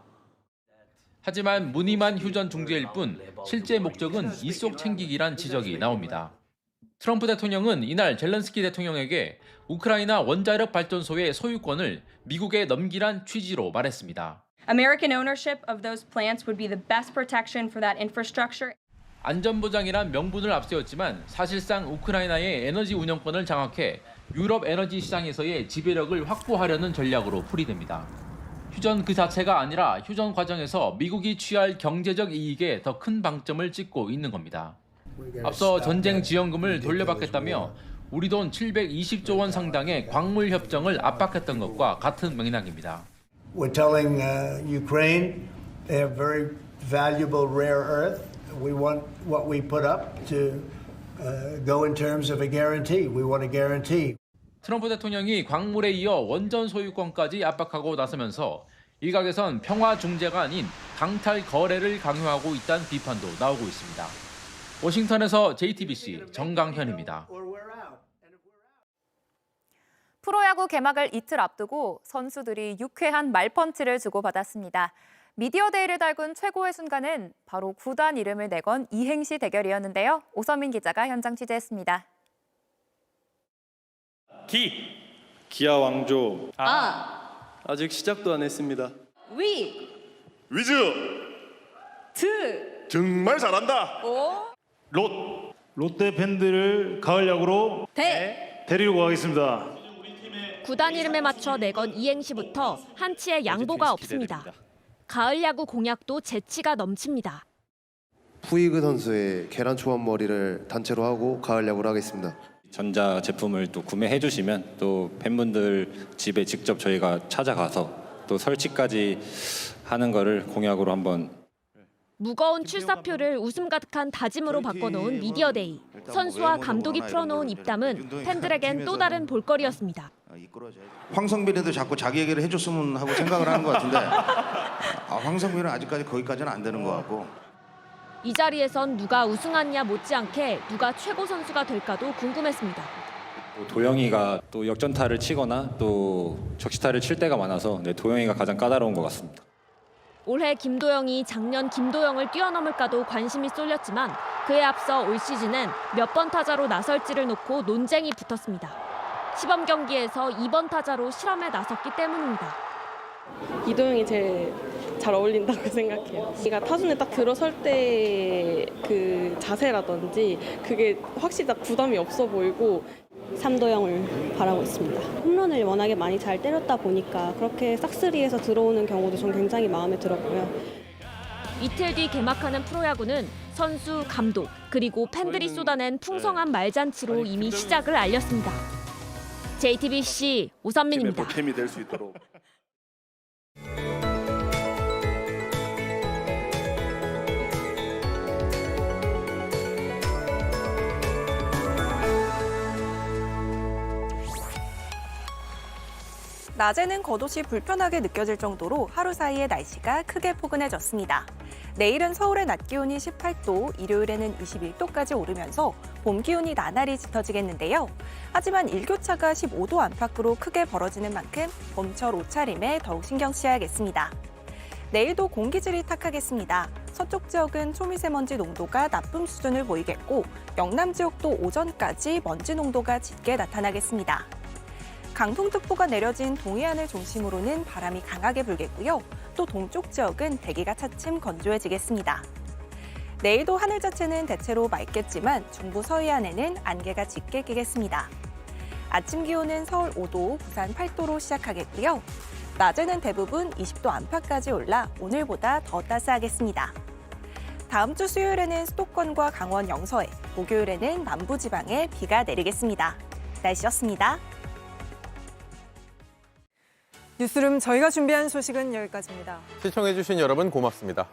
하지만 무늬만 휴전 중재일 뿐 실제 목적은 이속 챙기기란 지적이 나옵니다. 트럼프 대통령은 이날 젤렌스키 대통령에게 우크라이나 원자력 발전소의 소유권을 미국에 넘기란 취지로 말했습니다. American ownership of those plants would be the best protection for that infrastructure. 안전보장이란 명분을 앞세웠지만 사실상 우크라이나의 에너지 운영권을 장악해 유럽 에너지 시장에서의 지배력을 확보하려는 전략으로 풀이됩니다. 휴전 그 자체가 아니라 휴전 과정에서 미국이 취할 경제적 이익에 더 큰 방점을 찍고 있는 겁니다. 앞서 전쟁 지원금을 돌려받겠다며 우리 돈 720조 원 상당의 광물 협정을 압박했던 것과 같은 맥락입니다. We're telling Ukraine they have very valuable rare earth. We want what we put up to go in terms of a guarantee. We want a guarantee. 트럼프 대통령이 광물에 이어 원전 소유권까지 압박하고 나서면서 일각에선 평화 중재가 아닌 강탈 거래를 강요하고 있다는 비판도 나오고 있습니다. 워싱턴에서 JTBC 정강현입니다. 프로야구 개막을 이틀 앞두고 선수들이 유쾌한 말펀치를 주고받았습니다. 미디어데이를 달군 최고의 순간은 바로 구단 이름을 내건 이행시 대결이었는데요. 오선민 기자가 현장 취재했습니다. 기아 왕조. 아직 시작도 안 했습니다. 위즈. 정말 잘한다. 롯데 팬들을 가을 야구로 데리고 가겠습니다. 구단 이름에 맞춰 내건 이행시부터 한치의 양보가 없습니다. 가을 야구 공약도 재치가 넘칩니다. 푸이그 선수의 계란 초밥 머리를 단체로 하고 가을 야구를 하겠습니다. 전자 제품을 또 구매해 주시면 또 팬분들 집에 직접 저희가 찾아가서 또 설치까지 하는 거를 공약으로 한번. 무거운 출사표를 웃음 가득한 다짐으로 바꿔놓은 미디어데이. 선수와 감독이 풀어놓은 입담은 팬들에겐 또 다른 볼거리였습니다. 황성빈이도 자꾸 자기 얘기를 해줬으면 하고 생각을 하는 것 같은데 황성빈은 아직까지 거기까지는 안 되는 것 같고. 이 자리에선 누가 우승하냐 못지않게 누가 최고 선수가 될까도 궁금했습니다. 도영이가 또 역전타를 치거나 또 적시타를 칠 때가 많아서 도영이가 가장 까다로운 것 같습니다. 올해 김도영이 작년 김도영을 뛰어넘을까도 관심이 쏠렸지만 그에 앞서 올 시즌엔 몇 번 타자로 나설지를 놓고 논쟁이 붙었습니다. 시범 경기에서 2번 타자로 실험에 나섰기 때문입니다. 이도영이 제일 잘 어울린다고 생각해요. 그러니까 타순에 딱 들어설 때 그 자세라든지 그게 확실히 딱 부담이 없어 보이고. 삼도영을 바라고 있습니다. 홈런을 워낙에 많이 잘 때렸다 보니까 그렇게 싹쓸이해서 들어오는 경우도 전 굉장히 마음에 들었고요. 이틀 뒤 개막하는 프로야구는 선수, 감독, 그리고 팬들이 쏟아낸 풍성한 말잔치로 이미 시작을 알렸습니다. JTBC 오선민입니다. 보탬이 될 수 있도록. 낮에는 겉옷이 불편하게 느껴질 정도로 하루 사이에 날씨가 크게 포근해졌습니다. 내일은 서울의 낮 기온이 18도, 일요일에는 21도까지 오르면서 봄 기온이 나날이 짙어지겠는데요. 하지만 일교차가 15도 안팎으로 크게 벌어지는 만큼 봄철 옷차림에 더욱 신경 써야겠습니다. 내일도 공기질이 탁하겠습니다. 서쪽 지역은 초미세먼지 농도가 나쁨 수준을 보이겠고 영남 지역도 오전까지 먼지 농도가 짙게 나타나겠습니다. 강풍특보가 내려진 동해안을 중심으로는 바람이 강하게 불겠고요. 또 동쪽 지역은 대기가 차츰 건조해지겠습니다. 내일도 하늘 자체는 대체로 맑겠지만 중부 서해안에는 안개가 짙게 끼겠습니다. 아침 기온은 서울 5도, 부산 8도로 시작하겠고요. 낮에는 대부분 20도 안팎까지 올라 오늘보다 더 따스하겠습니다. 다음 주 수요일에는 수도권과 강원 영서에, 목요일에는 남부지방에 비가 내리겠습니다. 날씨였습니다. 뉴스룸 저희가 준비한 소식은 여기까지입니다. 시청해주신 여러분 고맙습니다.